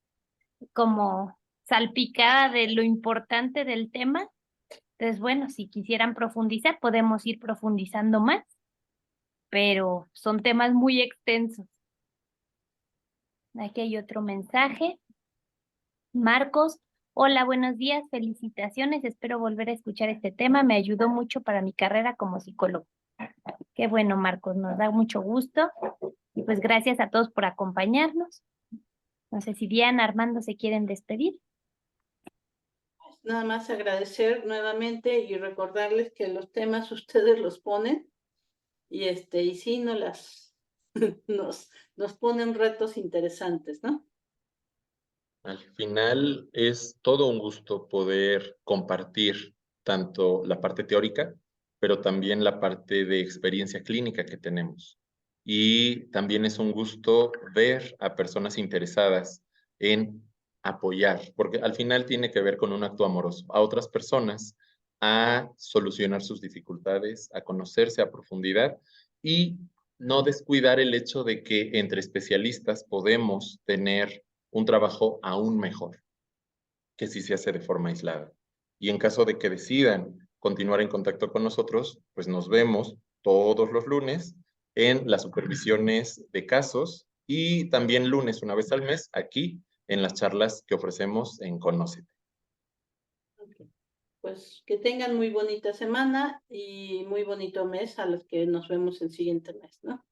como salpicada de lo importante del tema. Entonces, bueno, si quisieran profundizar, podemos ir profundizando más, pero son temas muy extensos. Aquí hay otro mensaje. Marcos, hola, buenos días, felicitaciones, espero volver a escuchar este tema, me ayudó mucho para mi carrera como psicólogo. Qué bueno, Marcos, nos da mucho gusto y pues gracias a todos por acompañarnos. No sé si Diana, Armando se quieren despedir. Nada más agradecer nuevamente y recordarles que los temas ustedes los ponen y sí nos ponen retos interesantes, ¿no? Al final es todo un gusto poder compartir tanto la parte teórica, pero también la parte de experiencia clínica que tenemos. Y también es un gusto ver a personas interesadas en apoyar, porque al final tiene que ver con un acto amoroso a otras personas, a solucionar sus dificultades, a conocerse a profundidad y no descuidar el hecho de que entre especialistas podemos tener un trabajo aún mejor que si se hace de forma aislada. Y en caso de que decidan continuar en contacto con nosotros, pues nos vemos todos los lunes en las supervisiones de casos y también lunes una vez al mes aquí en las charlas que ofrecemos en Conócete. Okay. Pues que tengan muy bonita semana y muy bonito mes a los que nos vemos el siguiente mes, ¿no?